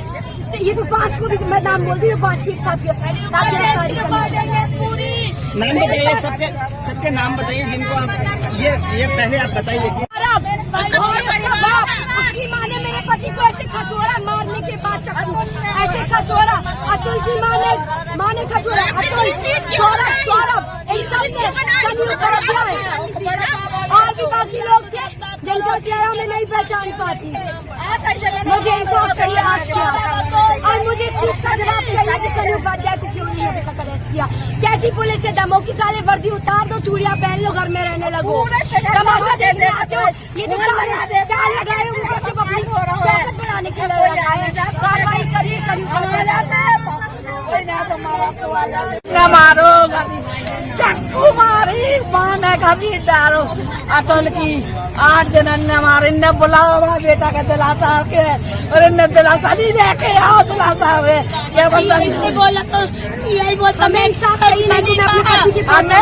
Speaker 12: ये तो 5 को भी मैं नाम बोल रही हूँ, 5 की एक साथ गिरफ्तारी
Speaker 13: नाम बताइए, सबके नाम बताइए जिनको आप ये पहले आप बताइए कि
Speaker 12: उसकी माँ ने मेरे पति को ऐसे खचोरा, मारने के बाद चक्कू ऐसे खचोरा। अतुल की माँ ने खचोरा, अतुल, सौरभ इन सब ने और भी बाकी लोग थे जिनको चेहरा में नहीं पहचान पाती। मुझे इंसाफ चाहिए आज क्या, और मुझे इस चीज का जवाब चाहिए कि सनी उपाध्याय को क्यों नहीं अभी तक अरेस्ट किया? कैसी पुलिस है? दमों की साले वर्दी उतार दो, चूड़ियां पहन लो, घर में रहने लगो, तमाशा देखने आते हो। ये जो चाल लगाए हो वो सिर्फ अपनी ताकत बढ़ाने के लिए लगाए। कार्रवाई करिए सनी उपाध्याय।
Speaker 13: न मारो, चक्कू मारी, माने कभी डालो। अतुल की 8 दिन ने मारे, इन्हें बुलाओ हमारे बेटा का दिलासा के, और इन्हें दिलासा नहीं लेके आओ, दिलासा हुए क्या बंदा नहीं
Speaker 12: बोला तो यही बोलता मैं इंसाफ नहीं
Speaker 13: मैं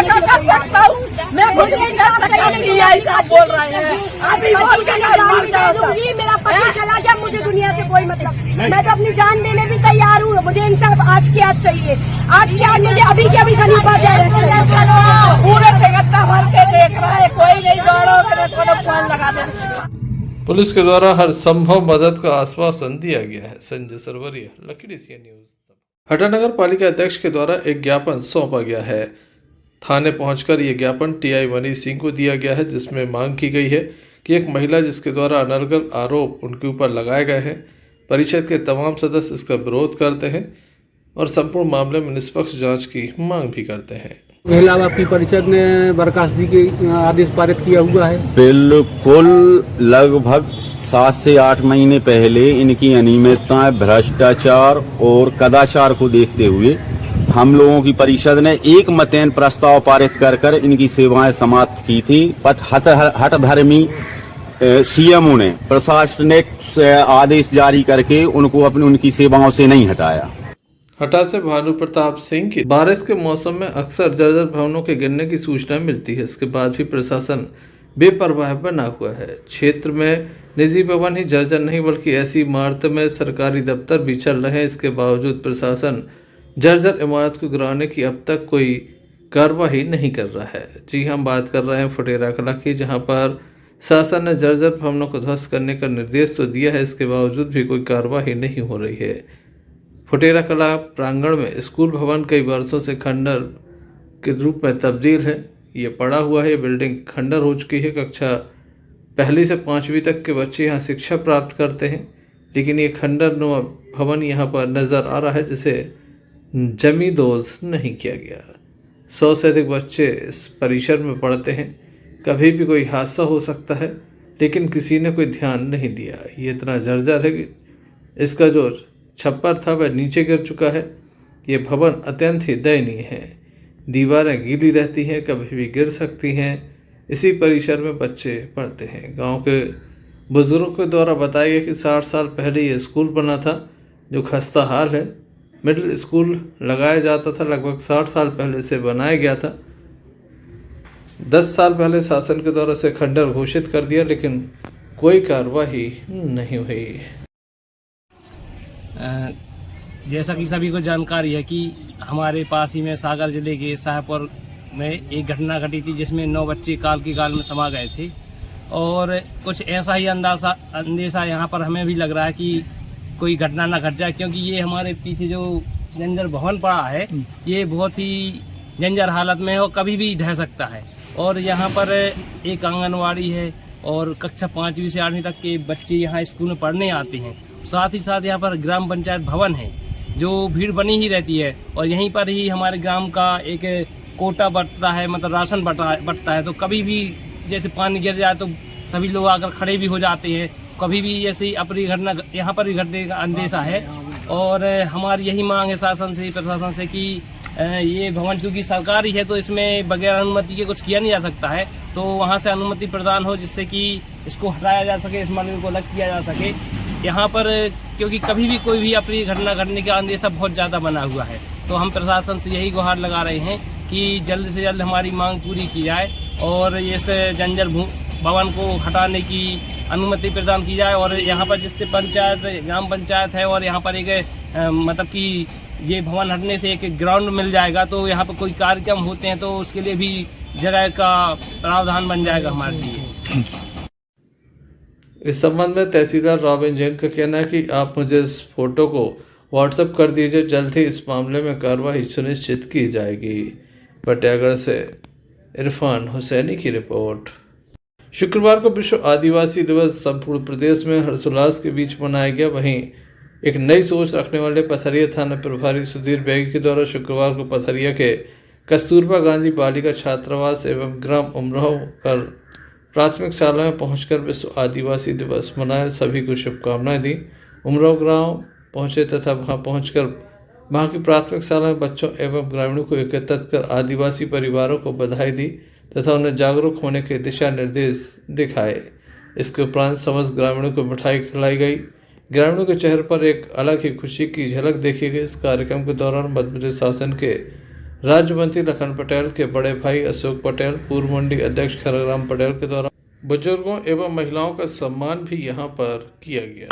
Speaker 13: कर सकता हूँ, मैं खुद नहीं कर सकता, यही सब बोल रहे हैं। अभी बोल के
Speaker 12: मेरा पति चला गया, मुझे दुनिया से कोई मतलब, मैं तो अपनी जान देने भी तैयार हूँ। मुझे इंसाफ आज के आज चाहिए, आज के आज मुझे अभी के अभी सनी उपाध्याय
Speaker 13: पूरे जगत भर के देख रहा है, कोई नहीं दौड़ो फोन लगा दे।
Speaker 5: पुलिस के द्वारा हर संभव मदद का आश्वासन दिया गया है। Sanjay Sarwaria, Lucky Asia news. Hatta नगर पालिका अध्यक्ष के द्वारा एक ज्ञापन सौंपा गया है। थाने पहुंचकर ये ज्ञापन TI मनीष सिंह को दिया गया है, जिसमें मांग की गई है कि एक महिला जिसके द्वारा अनर्गल आरोप उनके ऊपर लगाए गए हैं, परिषद के तमाम सदस्य इसका विरोध करते हैं और संपूर्ण मामले में निष्पक्ष जांच की मांग भी करते हैं।
Speaker 14: महिला आपकी परिषद ने बर्खास्तगी के आदेश पारित किया हुआ है।
Speaker 6: बिल्कुल, लगभग 7 से 8 महीने पहले इनकी अनियमितताएं, भ्रष्टाचार और कदाचार को देखते हुए हम लोगों की परिषद ने एक मतैन प्रस्ताव पारित कर इनकी सेवाएं समाप्त की थी। पर हठधर्मी CMO ने प्रशासनिक आदेश जारी करके उनको उनकी सेवाओं से नहीं हटाया।
Speaker 5: हटा से भानु प्रताप सिंह की बारिश के मौसम में अक्सर जर्जर भवनों के गिरने की सूचना मिलती है, इसके बाद भी प्रशासन बेपरवाह बना हुआ है। क्षेत्र में निजी भवन ही जर्जर नहीं बल्कि ऐसी इमारत में सरकारी दफ्तर भी चल रहे हैं। इसके बावजूद प्रशासन जर्जर इमारत को गिराने की अब तक कोई कार्रवाई नहीं कर रहा है। जी हम बात कर रहे हैं फुटेरा कला की, जहां पर शासन ने जर्जर भवनों को ध्वस्त करने का निर्देश तो दिया है, इसके बावजूद भी कोई कार्रवाई नहीं हो रही है। फुटेरा कला प्रांगण में स्कूल भवन कई वर्षों से खंडर के रूप में तब्दील है। ये पड़ा हुआ है, बिल्डिंग खंडर हो चुकी है। कक्षा 1 से 5वीं तक के बच्चे यहाँ शिक्षा प्राप्त करते हैं, लेकिन ये खंडर नुमा भवन यहाँ पर नज़र आ रहा है जिसे जमींदोज नहीं किया गया। 100 से अधिक बच्चे इस परिसर में पढ़ते हैं। कभी भी कोई हादसा हो सकता है, लेकिन किसी ने कोई ध्यान नहीं दिया। ये इतना जर्जर है कि इसका जो छप्पर था वह नीचे गिर चुका है। ये भवन अत्यंत ही दयनीय है। दीवारें गीली रहती हैं, कभी भी गिर सकती हैं। इसी परिसर में बच्चे पढ़ते हैं। गांव के बुजुर्गों के द्वारा बताया गया कि 60 साल पहले ये स्कूल बना था, जो खस्ता हाल है। मिडिल स्कूल लगाया जाता था, लगभग 60 साल पहले से बनाया गया था। 10 साल पहले शासन के द्वारा से खंडर घोषित कर दिया, लेकिन कोई कार्रवाई नहीं हुई।
Speaker 15: जैसा कि सभी को जानकारी है कि हमारे पास ही में सागर जिले के शाहपुर में एक घटना घटी थी, जिसमें 9 बच्चे काल की गाल में समा गए थे। और कुछ ऐसा ही अंदेशा यहाँ पर हमें भी लग रहा है कि कोई घटना ना घट जाए, क्योंकि ये हमारे पीछे जो जंजर भवन पड़ा है ये बहुत ही जंजर हालत में है और कभी भी ढह सकता है। और यहाँ पर एक आंगनवाड़ी है और कक्षा 5वीं से 8वीं तक के बच्चे यहाँ स्कूल में पढ़ने आते हैं। साथ ही साथ यहाँ पर ग्राम पंचायत भवन है, जो भीड़ बनी ही रहती है। और यहीं पर ही हमारे ग्राम का एक कोटा बंटता है, मतलब राशन बंटता है। तो कभी भी जैसे पानी गिर जाए तो सभी लोग आकर खड़े भी हो जाते हैं। कभी भी ऐसी अपनी घटना यहाँ पर भी घटने का अंदेशा है। और हमारी यही मांग है शासन से, प्रशासन से कि ये भवन चूँकि सरकारी है तो इसमें बगैर अनुमति के कुछ किया नहीं जा सकता है, तो वहाँ से अनुमति प्रदान हो जिससे कि इसको हटाया जा सके, इस मंदिर को अलग किया जा सके यहाँ पर, क्योंकि कभी भी कोई भी अप्रिय घटना घटने का अंदेशा बहुत ज़्यादा बना हुआ है। तो हम प्रशासन से यही गुहार लगा रहे हैं कि जल्द से जल्द हमारी मांग पूरी की जाए और इस जंजर भवन को हटाने की अनुमति प्रदान की जाए। और यहाँ पर जिससे पंचायत, ग्राम पंचायत है और यहाँ पर एक मतलब कि ये भवन हटने से एक ग्राउंड मिल जाएगा, तो यहाँ पर कोई कार्यक्रम होते हैं तो उसके लिए भी जगह का प्रावधान बन जाएगा हमारे लिए।
Speaker 5: इस संबंध में तहसीलदार रॉबिन जैन का कहना है कि आप मुझे इस फोटो को व्हाट्सएप कर दीजिए, जल्द ही इस मामले में कार्रवाई सुनिश्चित की जाएगी। पटियागढ़ से इरफान हुसैनी की रिपोर्ट। शुक्रवार को विश्व आदिवासी दिवस संपूर्ण प्रदेश में हर्षोल्लास के बीच मनाया गया। वहीं एक नई सोच रखने वाले पथरिया थाना प्रभारी सुधीर बैगी के द्वारा शुक्रवार को पथरिया के कस्तूरबा गांधी बालिका छात्रावास एवं ग्राम उमराव कर प्राथमिक शाला में पहुंचकर विश्व आदिवासी दिवस मनाया। सभी को शुभकामनाएं दी। उमराव गांव पहुंचे तथा वहां पहुंचकर वहां की प्राथमिक शाला में बच्चों एवं ग्रामीणों को एकत्रित कर आदिवासी परिवारों को बधाई दी तथा उन्हें जागरूक होने के दिशा निर्देश दिखाए। इसके उपरांत समस्त ग्रामीणों को मिठाई खिलाई गई। ग्रामीणों के चेहरे पर एक अलग ही खुशी की झलक देखी गई। इस कार्यक्रम के दौरान मध्य प्रदेश शासन के राज्य मंत्री लखन पटेल के बड़े भाई अशोक पटेल, पूर्व मंडी अध्यक्ष खरग्राम पटेल के द्वारा बुजुर्गों एवं महिलाओं का सम्मान भी यहाँ पर किया गया।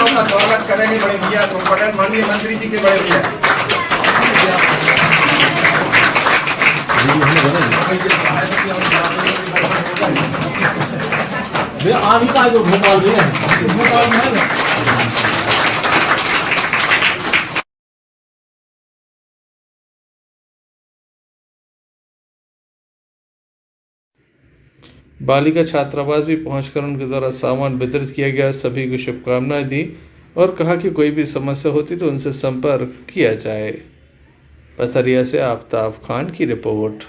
Speaker 3: का स्वागत करेंगे बड़े भैया अशोक पटेल, माननीय मंत्री जी के बड़े भैया। भोपाल में है।
Speaker 5: बालिका छात्रावास भी पहुंचकर उनके द्वारा सामान वितरित किया गया। सभी को शुभकामनाएं दी और कहा कि कोई भी समस्या होती तो उनसे संपर्क किया जाए। पथरिया से आफ्ताब खान की रिपोर्ट।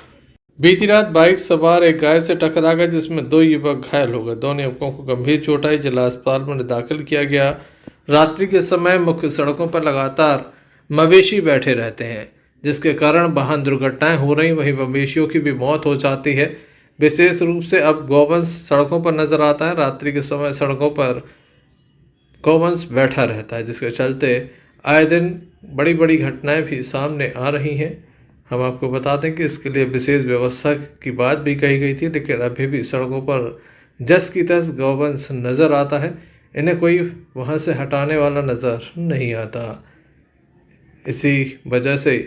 Speaker 5: बीती रात बाइक सवार एक गाय से टकरा गया जिसमें 2 युवक घायल हो गए। दोनों युवकों को गंभीर चोट आई, जिला अस्पताल में दाखिल किया गया। रात्रि के समय मुख्य सड़कों पर लगातार मवेशी बैठे रहते हैं जिसके कारण वाहन दुर्घटनाएं हो रही, वहीं मवेशियों की भी मौत हो जाती है। विशेष रूप से अब गौवंश सड़कों पर नजर आता है। रात्रि के समय सड़कों पर गौवंश बैठा रहता है जिसके चलते आए दिन बड़ी बड़ी घटनाएं भी सामने आ रही हैं। हम आपको बता दें कि इसके लिए विशेष व्यवस्था की बात भी कही गई थी, लेकिन अभी भी सड़कों पर जस की तस गौवंश नज़र आता है। इन्हें कोई वहां से हटाने वाला नज़र नहीं आता। इसी वजह से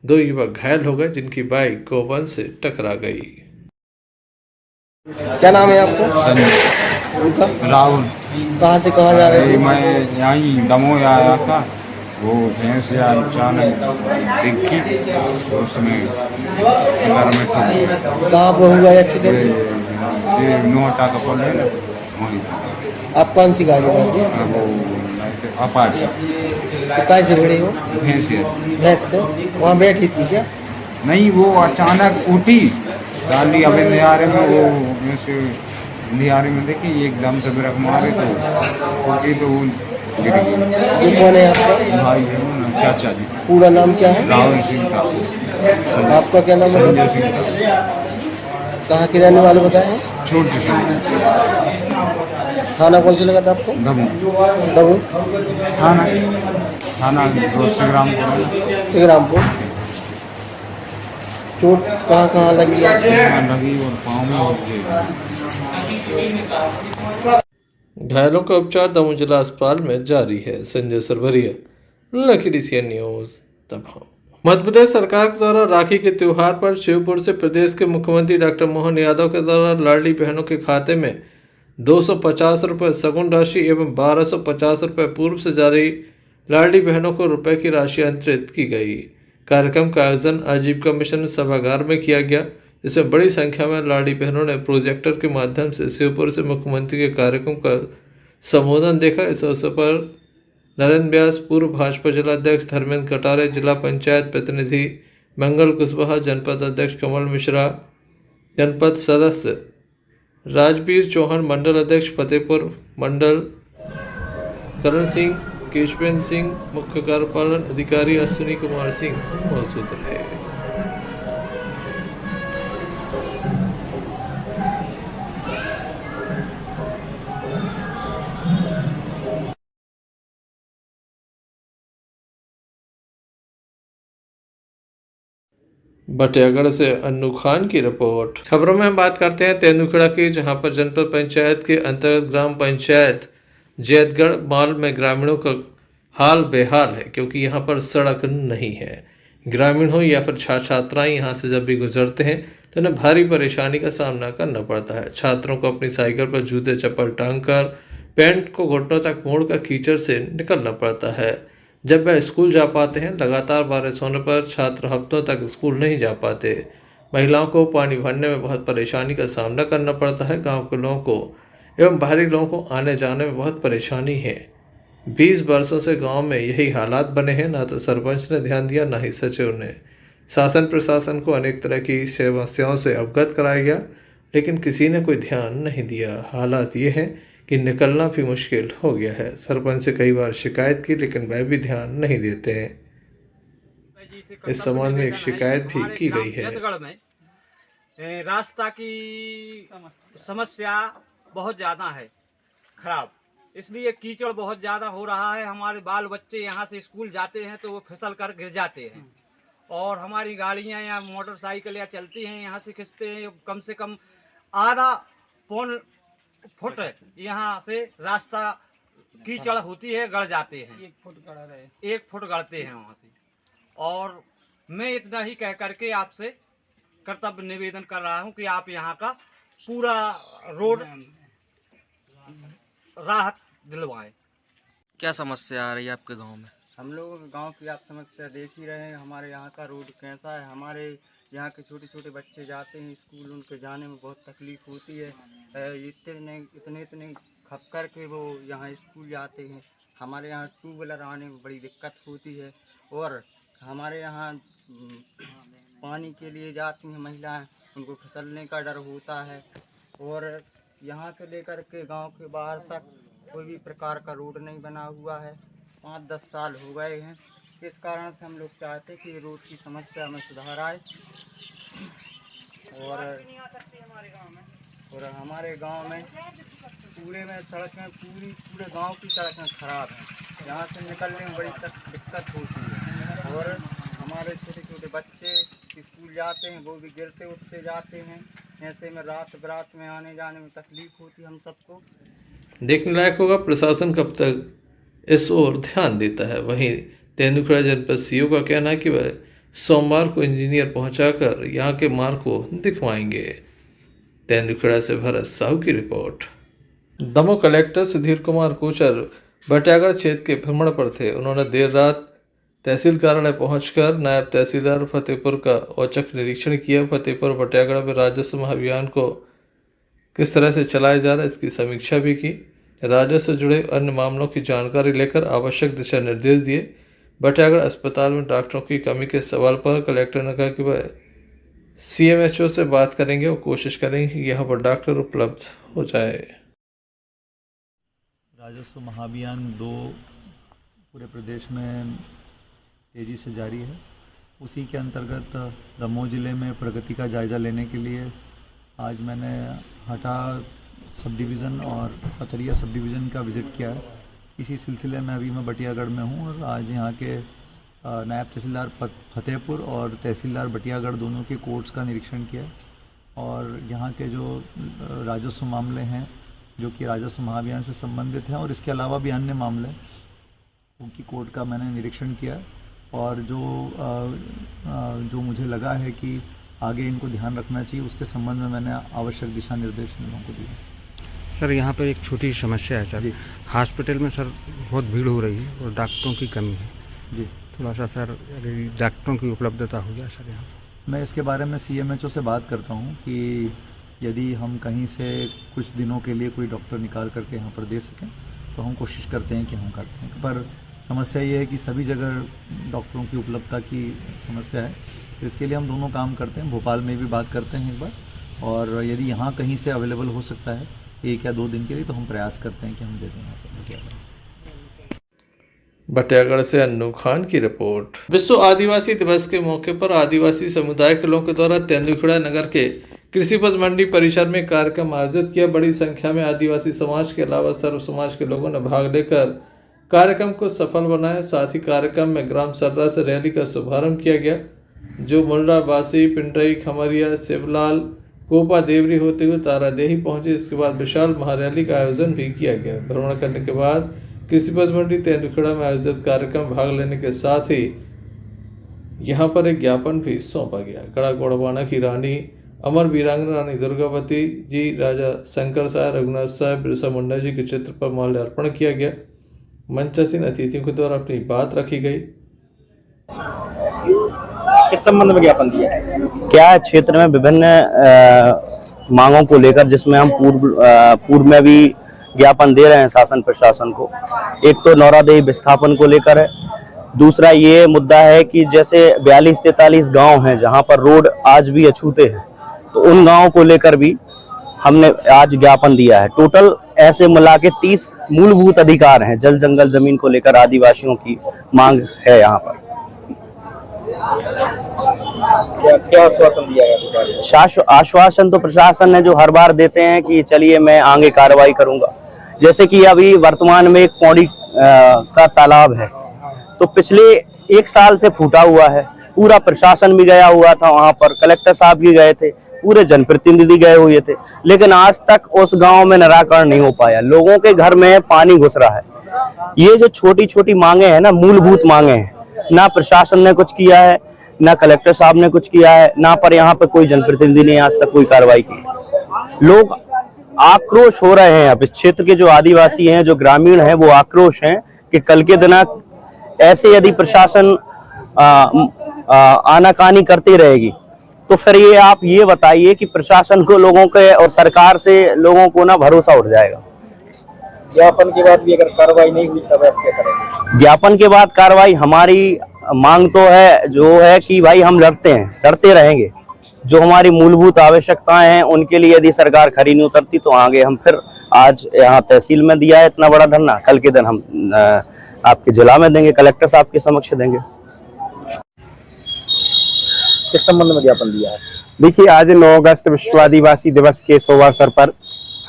Speaker 5: 2 युवक घायल हो गए जिनकी बाइक गौवंश से टकरा गई।
Speaker 16: क्या नाम है आपको? उनका
Speaker 17: राहुल।
Speaker 16: कहाँ से कहाँ जा रहे थे?
Speaker 17: मैं यहीं दमोह आया था, वो भैंस या अचानक दिखी तो उसमें अंदर में
Speaker 16: कहाँ पर हुआ एक्सीडेंट?
Speaker 17: ये नोहटा का पल है ना वहीं।
Speaker 16: आप कौन सी गाड़ी में थे?
Speaker 17: वो अपाची।
Speaker 16: तो कैसे भिड़ी हो? भैंस से वहाँ बैठी थी क्या?
Speaker 17: नहीं, वो अचानक उठी गाड़ी अब इंदिहारे में, वो जैसे इंदिहारे में देखी एकदम से ब्रेक मारे तो उठी तो वो गिर गई।
Speaker 16: कौन है आपका?
Speaker 17: भाई है वो ना, चाचा जी।
Speaker 16: पूरा नाम क्या है?
Speaker 17: राहुल सिंह था।
Speaker 16: आपका क्या नाम है?
Speaker 17: संजय सिंह था।
Speaker 16: कहाँ के रहने वाले बताए?
Speaker 17: छोटे से
Speaker 16: थाना कौन से लगा था आपको? दमोह
Speaker 17: थाना
Speaker 16: संग्रामपुर। चोट कहाँ कहाँ लगी?
Speaker 17: लगी और पाँव में और
Speaker 5: घायलों का उपचार दमोह जिला अस्पताल में जारी है। Sanjay Sarbhariya, Lucky DCN news Damoh. Madhya Pradesh सरकार के द्वारा राखी के त्योहार पर शिवपुर से प्रदेश के मुख्यमंत्री डॉक्टर मोहन यादव के द्वारा लाडली बहनों के खाते में 250 रुपये सगुन राशि एवं 1250 रुपये पूर्व से जारी लाडली बहनों को रुपए की राशि अंतरित की गई। कार्यक्रम का आयोजन आजीविका मिशन सभागार में किया गया, जिसमें बड़ी संख्या में लाडली बहनों ने प्रोजेक्टर के माध्यम से शिवपुर से मुख्यमंत्री के कार्यक्रम का संबोधन देखा। इस अवसर पर नरेंद्र व्यास, पूर्व भाजपा जिलाध्यक्ष धर्मेंद्र कटारे, जिला पंचायत प्रतिनिधि मंगल कुशवाहा, जनपद अध्यक्ष कमल मिश्रा, जनपद सदस्य राजवीर चौहान, मंडल अध्यक्ष फतेहपुर मंडल करण सिंह, केशवेंद्र सिंह, मुख्य कार्यपालन अधिकारी अश्विनी कुमार सिंह मौजूद रहे। बटियागढ़ से अन्नू खान की रिपोर्ट। खबरों में हम बात करते हैं तेंदुखेड़ा की, जहां पर जनपद पंचायत के अंतर्गत ग्राम पंचायत जैतगढ़ माल में ग्रामीणों का हाल बेहाल है, क्योंकि यहां पर सड़क नहीं है। ग्रामीण हो या फिर छात्र छात्राएं यहां से जब भी गुजरते हैं तो उन्हें भारी परेशानी का सामना करना पड़ता है। छात्रों को अपनी साइकिल पर जूते चप्पल टांगकर पैंट को घुटनों तक मोड़कर कीचड़ से निकलना पड़ता है। जब वह स्कूल जा पाते हैं, लगातार बारिश होने पर छात्र हफ्तों तक स्कूल नहीं जा पाते। महिलाओं को पानी भरने में बहुत परेशानी का सामना करना पड़ता है। गांव के लोगों को एवं बाहरी लोगों को आने जाने में बहुत परेशानी है। 20 वर्षों से गांव में यही हालात बने हैं। ना तो सरपंच ने ध्यान दिया, ना ही सचिव ने। शासन प्रशासन को अनेक तरह की समस्याओं से अवगत कराया गया, लेकिन किसी ने कोई ध्यान नहीं दिया। हालात ये हैं कि निकलना भी मुश्किल हो गया है। सरपंच से कई बार शिकायत की, लेकिन वह भी ध्यान नहीं देते हैं। इस संबंध में एक शिकायत भी की गई है।
Speaker 18: जैतगढ़ में रास्ता की समस्या बहुत ज़्यादा है खराब, इसलिए कीचड़ बहुत ज़्यादा हो रहा है। हमारे बाल बच्चे यहाँ से स्कूल जाते हैं तो वो फिसल कर गिर जाते हैं, और हमारी गाड़ियाँ या मोटरसाइकिल या चलती हैं यहाँ से खिंचते हैं। कम से कम आधा पौन फुट यहाँ से रास्ता कीचड़ होती है, गड़ जाते हैं। 1 फुट गड़ा रहे, 1 फुट गड़ते हैं वहाँ से। और मैं इतना ही कह करके आपसे कर्तव्य निवेदन कर रहा हूँ कि आप यहाँ का पूरा रोड राहत दिलवाएं।
Speaker 19: क्या समस्या आ रही है आपके गांव में?
Speaker 16: हम लोगों के गांव की आप समस्या देख ही रहे हैं। हमारे यहाँ का रोड कैसा है। हमारे यहाँ के छोटे छोटे बच्चे जाते हैं स्कूल, उनके जाने में बहुत तकलीफ होती है। इतने खप कर के वो यहाँ स्कूल जाते हैं। हमारे यहाँ 2 व्हीलर आने में बड़ी दिक्कत होती है, और हमारे यहाँ पानी के लिए जाती हैं महिलाएं, उनको फिसलने का डर होता है। और यहाँ से लेकर के गांव के बाहर तक कोई भी प्रकार का रोड नहीं बना हुआ है। 5-10 साल हो गए हैं। इस कारण से हम लोग चाहते हैं कि रोड की समस्या में सुधार आए। और हमारे गांव में पूरे गांव की सड़कें खराब हैं। यहाँ से निकलने में बड़ी दिक्कत होती है, और हमारे छोटे छोटे बच्चे स्कूल जाते हैं, वो भी गिरते उठते जाते हैं। ऐसे में रात बरात में आने जाने में तकलीफ होती है हम सबको।
Speaker 5: देखने लायक होगा प्रशासन कब तक इस ओर ध्यान देता है। वहीं तेंदुखेड़ा जनपद सीओ का कहना है कि वह सोमवार को इंजीनियर पहुंचाकर यहां के मार्ग को दिखवाएंगे। तेंदुखेड़ा से भरत साहू की रिपोर्ट। दमोह कलेक्टर सुधीर कुमार कोचर बटियागढ़ क्षेत्र के भ्रमण पर थे। उन्होंने देर रात तहसील कार्यालय पहुंचकर नायब तहसीलदार फतेहपुर का औचक निरीक्षण किया। फतेहपुर बटियागढ़ में राजस्व महाअभियान को किस तरह से चलाया जा रहा है, इसकी समीक्षा भी की। राजस्व से जुड़े अन्य मामलों की जानकारी लेकर आवश्यक दिशा निर्देश दिए। बटियागढ़ अस्पताल में डॉक्टरों की कमी के सवाल पर कलेक्टर ने कहा कि वह CMHO से बात करेंगे और कोशिश करेंगे कि यहाँ पर डॉक्टर उपलब्ध हो जाए।
Speaker 20: राजस्व महाअभियान 2 पूरे प्रदेश में तेज़ी से जारी है। उसी के अंतर्गत दमोह ज़िले में प्रगति का जायज़ा लेने के लिए आज मैंने हटा सब डिवीज़न और पथरिया सब डिवीज़न का विज़िट किया है। इसी सिलसिले में अभी मैं बटियागढ़ में हूँ, और आज यहाँ के नायब तहसीलदार फतेहपुर और तहसीलदार बटियागढ़ दोनों के कोर्ट्स का निरीक्षण किया, और यहाँ के जो राजस्व मामले हैं जो कि राजस्व महाअभियान से संबंधित हैं, और इसके अलावा भी अन्य मामले उनकी कोर्ट का मैंने निरीक्षण किया। और जो मुझे लगा है कि आगे इनको ध्यान रखना चाहिए, उसके संबंध में मैंने आवश्यक दिशा निर्देश इन लोगों को दिए।
Speaker 14: सर यहाँ पर एक छोटी समस्या है सर, हॉस्पिटल में सर बहुत भीड़ हो रही है और डॉक्टरों की कमी है जी। थोड़ा सा सर अगर डॉक्टरों की उपलब्धता हो जाए सर यहाँ।
Speaker 20: मैं इसके बारे में CMHO से बात करता हूँ कि यदि हम कहीं से कुछ दिनों के लिए कोई डॉक्टर निकाल करके यहाँ पर दे सकें तो हम कोशिश करते हैं कि हम करते हैं। पर समस्या ये है कि सभी जगह डॉक्टरों की उपलब्धता की समस्या है, तो इसके लिए हम दोनों काम करते हैं। भोपाल में भी बात करते हैं एक बार, और यदि यहाँ कहीं से अवेलेबल हो सकता है 1 या 2 दिन के लिए तो हम प्रयास करते हैं कि हम दे दें यहाँ पर।
Speaker 5: बटियागढ़ से अन्नू खान की रिपोर्ट। विश्व आदिवासी दिवस के मौके पर आदिवासी समुदाय के लोगों के द्वारा तेंदुखेड़ा नगर के कृषि उपज मंडी परिसर में कार्यक्रम आयोजित किया। बड़ी संख्या में आदिवासी समाज के अलावा सर्व समाज के लोगों ने भाग लेकर कार्यक्रम को सफल बनाया। साथ ही कार्यक्रम में ग्राम सर्रा से रैली का शुभारंभ किया गया, जो मुंडा, बासी, पिंडई, खमरिया, शिवलाल, कोपा, देवरी होते हुए तारादेही पहुंचे। इसके बाद विशाल महारैली का आयोजन भी किया गया। भ्रमण करने के बाद कृषि उपज मंडी तेंदुखेड़ा में आयोजित कार्यक्रम भाग लेने के साथ ही यहां पर एक ज्ञापन भी सौंपा गया। गढ़ा गोड़वाना की रानी अमर वीरांगना रानी दुर्गावती जी, राजा शंकर साय, रघुनाथ साय, बिरसा मुंडा जी के चित्र पर माल्यार्पण किया गया। मंचासीन अतिथियों के द्वारा अपनी बात रखी गई।
Speaker 21: इस संबंध में ज्ञापन दिया है क्या क्षेत्र में विभिन्न मांगों को लेकर, जिसमें हम पूर्व में भी ज्ञापन दे रहे हैं शासन प्रशासन को। एक तो नौरादेही विस्थापन को लेकर है, दूसरा ये मुद्दा है कि जैसे 42-43 गांव हैं जहां पर रोड आज भी अछूते हैं, तो उन गांवों को लेकर भी हमने आज ज्ञापन दिया है। टोटल ऐसे मिला के 30 मूलभूत अधिकार हैं जल जंगल जमीन को लेकर आदिवासियों की मांग है यहाँ पर। क्या आश्वासन दिया है? आश्वासन तो प्रशासन ने जो हर बार देते हैं कि चलिए मैं आगे कार्रवाई करूंगा। जैसे कि अभी वर्तमान में एक पौड़ी का तालाब है, तो पिछले 1 साल से फूटा हुआ है। पूरा प्रशासन भी गया हुआ था वहां पर, कलेक्टर साहब भी गए थे, पूरे जनप्रतिनिधि गए हुए थे, लेकिन आज तक उस गांव में निराकरण नहीं हो पाया। लोगों के घर में पानी घुस रहा है। ये जो छोटी छोटी मांगे हैं ना, मूलभूत मांगे हैं, ना प्रशासन ने कुछ किया है, ना कलेक्टर साहब ने कुछ किया है, ना पर यहाँ पे कोई जनप्रतिनिधि ने आज तक कोई कार्रवाई की। लोग आक्रोश हो रहे हैं। अब इस क्षेत्र के जो आदिवासी हैं, जो ग्रामीण हैं, वो आक्रोश हैं कि कल के दिन ऐसे यदि प्रशासन आनाकानी करती रहेगी तो फिर ये आप ये बताइए कि प्रशासन को लोगों के और सरकार से लोगों को ना भरोसा उठ जाएगा। ज्ञापन के बाद भी अगर कार्रवाई नहीं हुई तब आप क्या करेंगे? ज्ञापन के बाद कार्रवाई, हमारी मांग तो है जो है कि भाई हम लड़ते हैं, लड़ते रहेंगे। जो हमारी मूलभूत आवश्यकताएं हैं उनके लिए यदि सरकार खरी नहीं उतरती तो आगे हम फिर, आज यहाँ तहसील में दिया है इतना बड़ा धरना, कल के दिन हम आपके जिला में देंगे, कलेक्टर साहब के समक्ष देंगे। किस संबंध में ज्ञापन दिया है?
Speaker 22: देखिए, आज 9 अगस्त विश्व आदिवासी दिवस के शुभ अवसर पर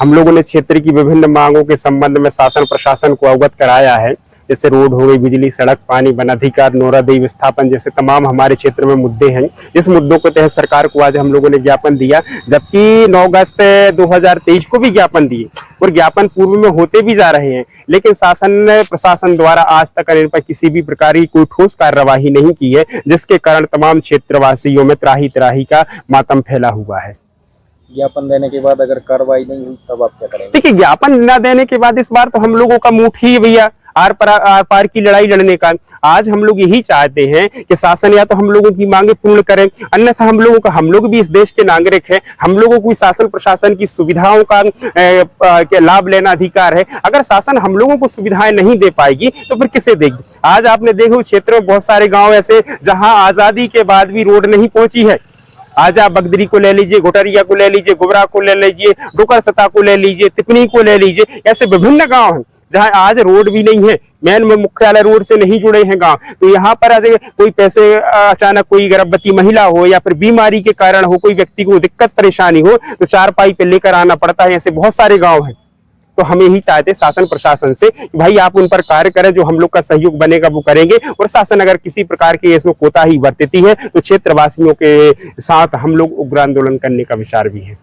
Speaker 22: हम लोगों ने क्षेत्र की विभिन्न मांगों के संबंध में शासन प्रशासन को अवगत कराया है। जैसे रोड हो गई, बिजली, सड़क, पानी, वन अधिकार, नौरादेही विस्थापन जैसे तमाम हमारे क्षेत्र में मुद्दे हैं। इस मुद्दों के तहत सरकार को आज हम लोगों ने ज्ञापन दिया, जबकि 9 अगस्त 2023 को भी ज्ञापन दिए और ज्ञापन पूर्व में होते भी जा रहे हैं, लेकिन शासन प्रशासन द्वारा आज तक इन पर किसी भी प्रकार की कोई ठोस कार्यवाही नहीं की है, जिसके कारण तमाम क्षेत्रवासियों में त्राही त्राही का मातम फैला हुआ है।
Speaker 21: ज्ञापन देने के बाद अगर कार्रवाई नहीं हुई तब आप क्या करेंगे?
Speaker 22: देखिए, ज्ञापन न देने के बाद इस बार तो हम लोगों का मुठ ही भैया आर पार की लड़ाई लड़ने का। आज हम लोग यही चाहते हैं कि शासन या तो हम लोगों की मांगे पूर्ण करें, अन्यथा हम लोग भी इस देश के नागरिक हैं, हम लोगों को शासन प्रशासन की सुविधाओं का लाभ लेना अधिकार है। अगर शासन हम लोगों को सुविधाएं नहीं दे पाएगी तो फिर किसे देगी? आज आपने देखो क्षेत्र में बहुत सारे गाँव ऐसे जहाँ आजादी के बाद भी रोड नहीं पहुंची है। आज आप बगदरी को ले लीजिए, घोटरिया को ले लीजिए, गुबरा को ले लीजिए, डोकर सता को ले लीजिए, तिपनी को ले लीजिए, ऐसे विभिन्न गांव हैं जहां आज रोड भी नहीं है, मेन में मुख्यालय रोड से नहीं जुड़े हैं गांव। तो यहाँ पर आज कोई पैसे अचानक कोई गर्भवती महिला हो या फिर बीमारी के कारण हो, कोई व्यक्ति को दिक्कत परेशानी हो तो 4 पाई पे लेकर आना पड़ता है। ऐसे बहुत सारे गाँव हैं। तो हम यही चाहते शासन प्रशासन से कि भाई आप उन पर कार्य करें, जो हम लोग का सहयोग बनेगा वो करेंगे। और शासन अगर किसी प्रकार की इसमें कोताही बरतती है तो क्षेत्रवासियों के साथ हम लोग उग्र आंदोलन करने का विचार भी है।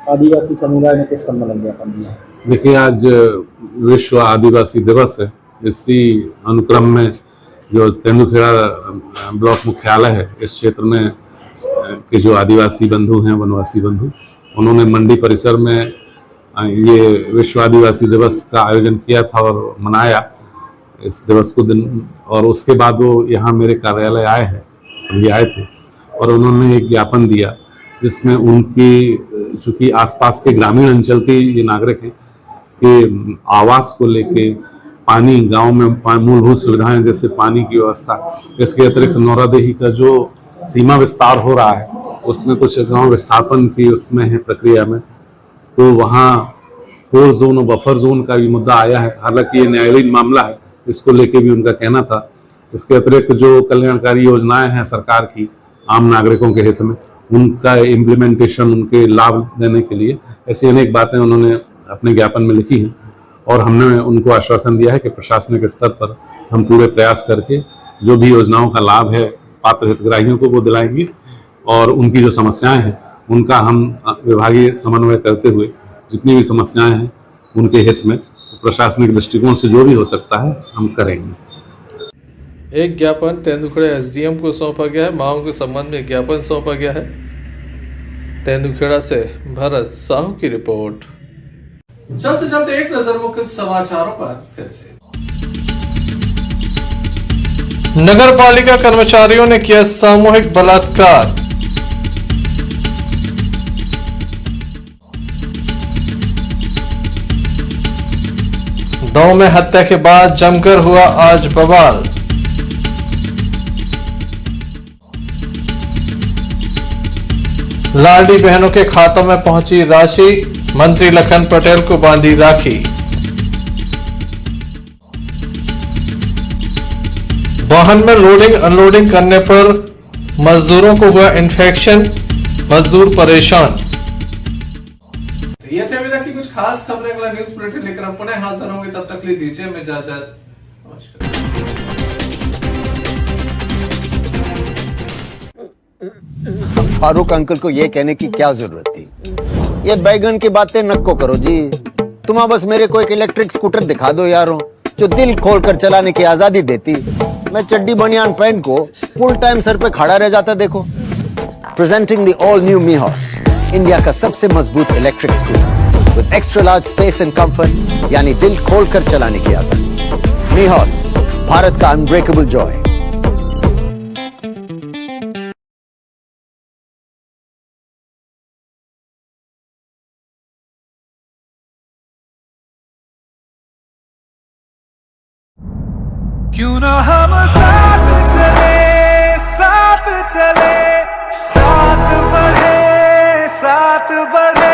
Speaker 21: आदिवासी समुदाय ने किस संबंध में ज्ञापन दिया है?
Speaker 23: देखिए, आज विश्व आदिवासी दिवस है। इसी अनुक्रम में जो तेंदुखेड़ा ब्लॉक मुख्यालय है, इस क्षेत्र में के जो आदिवासी बंधु हैं, वनवासी बंधु, उन्होंने मंडी परिसर में ये विश्व आदिवासी दिवस का आयोजन किया था और मनाया इस दिवस को दिन। और उसके बाद वो यहाँ मेरे कार्यालय आए हैं, सभी आए थे, और उन्होंने एक ज्ञापन दिया जिसमें उनकी, चूँकि आसपास के ग्रामीण अंचल के ये नागरिक हैं, कि आवास को लेके, पानी, गांव में मूलभूत सुविधाएं जैसे पानी की व्यवस्था, इसके अतिरिक्त नौरादेही का जो सीमा विस्तार हो रहा है उसमें कुछ गांव विस्थापन की उसमें है प्रक्रिया में, तो वहाँ 4 जोन और बफर जोन का भी मुद्दा आया है। हालांकि ये न्यायालयीन मामला है, इसको लेके भी उनका कहना था। इसके अतिरिक्त जो कल्याणकारी योजनाएं हैं सरकार की आम नागरिकों के हित में, उनका इम्प्लीमेंटेशन, उनके लाभ देने के लिए ऐसी अनेक बातें उन्होंने अपने ज्ञापन में लिखी हैं और हमने उनको आश्वासन दिया है कि प्रशासनिक स्तर पर हम पूरे प्रयास करके जो भी योजनाओं का लाभ है पात्र हितग्राहियों को वो दिलाएंगे और उनकी जो समस्याएं हैं उनका हम विभागीय समन्वय करते हुए जितनी भी समस्याएं हैं उनके हित में प्रशासनिक दृष्टिकोण से जो भी हो सकता है हम करेंगे।
Speaker 5: एक ज्ञापन तेंदुखेड़ा एसडीएम को सौंपा गया है। मांगों के संबंध में ज्ञापन सौंपा गया है। तेंदुखेड़ा से भरत साहू की रिपोर्ट। चलते चलते एक नजर मुख्य समाचारों पर फिर से। नगर पालिका कर्मचारियों ने किया सामूहिक बलात्कार। गांव में हत्या के बाद जमकर हुआ आज बवाल। लाडली बहनों के खातों में पहुंची राशि, मंत्री लखन पटेल को बांधी राखी। वाहन में लोडिंग अनलोडिंग करने पर मजदूरों को हुआ इन्फेक्शन, मजदूर परेशान। ये थे अभी तक की कुछ खास खबरें। अगला न्यूज बुलेटिन लेकर हम पुनः हाजिर होंगे, तब तक के लिए दीजिए हमें इजाजत। नमस्कार।
Speaker 1: फारूक अंकल को ये कहने की क्या जरूरत थी? ये बैगन की बातें नको करो जी। तुम बस मेरे को एक इलेक्ट्रिक स्कूटर दिखा दो यारो, जो दिल खोल कर चलाने की आजादी देती। मैं चड्डी बनियान पहन को फुल टाइम सर पे खड़ा रह जाता। देखो, presenting the all new Mihos, India का सबसे मजबूत electric scooter with extra large space and comfort, यानी दिल खोल कर चलाने की आजादी। मीहॉस, भारत का अनब्रेकेबल जॉय।
Speaker 2: क्यों ना हम साथ चले, साथ चले, साथ बढ़े, साथ बढ़े।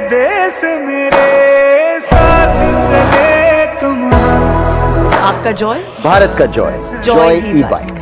Speaker 2: देश मेरे साथ चले तुम।
Speaker 1: आपका जॉय, भारत का जॉय, जॉय ई बाइक।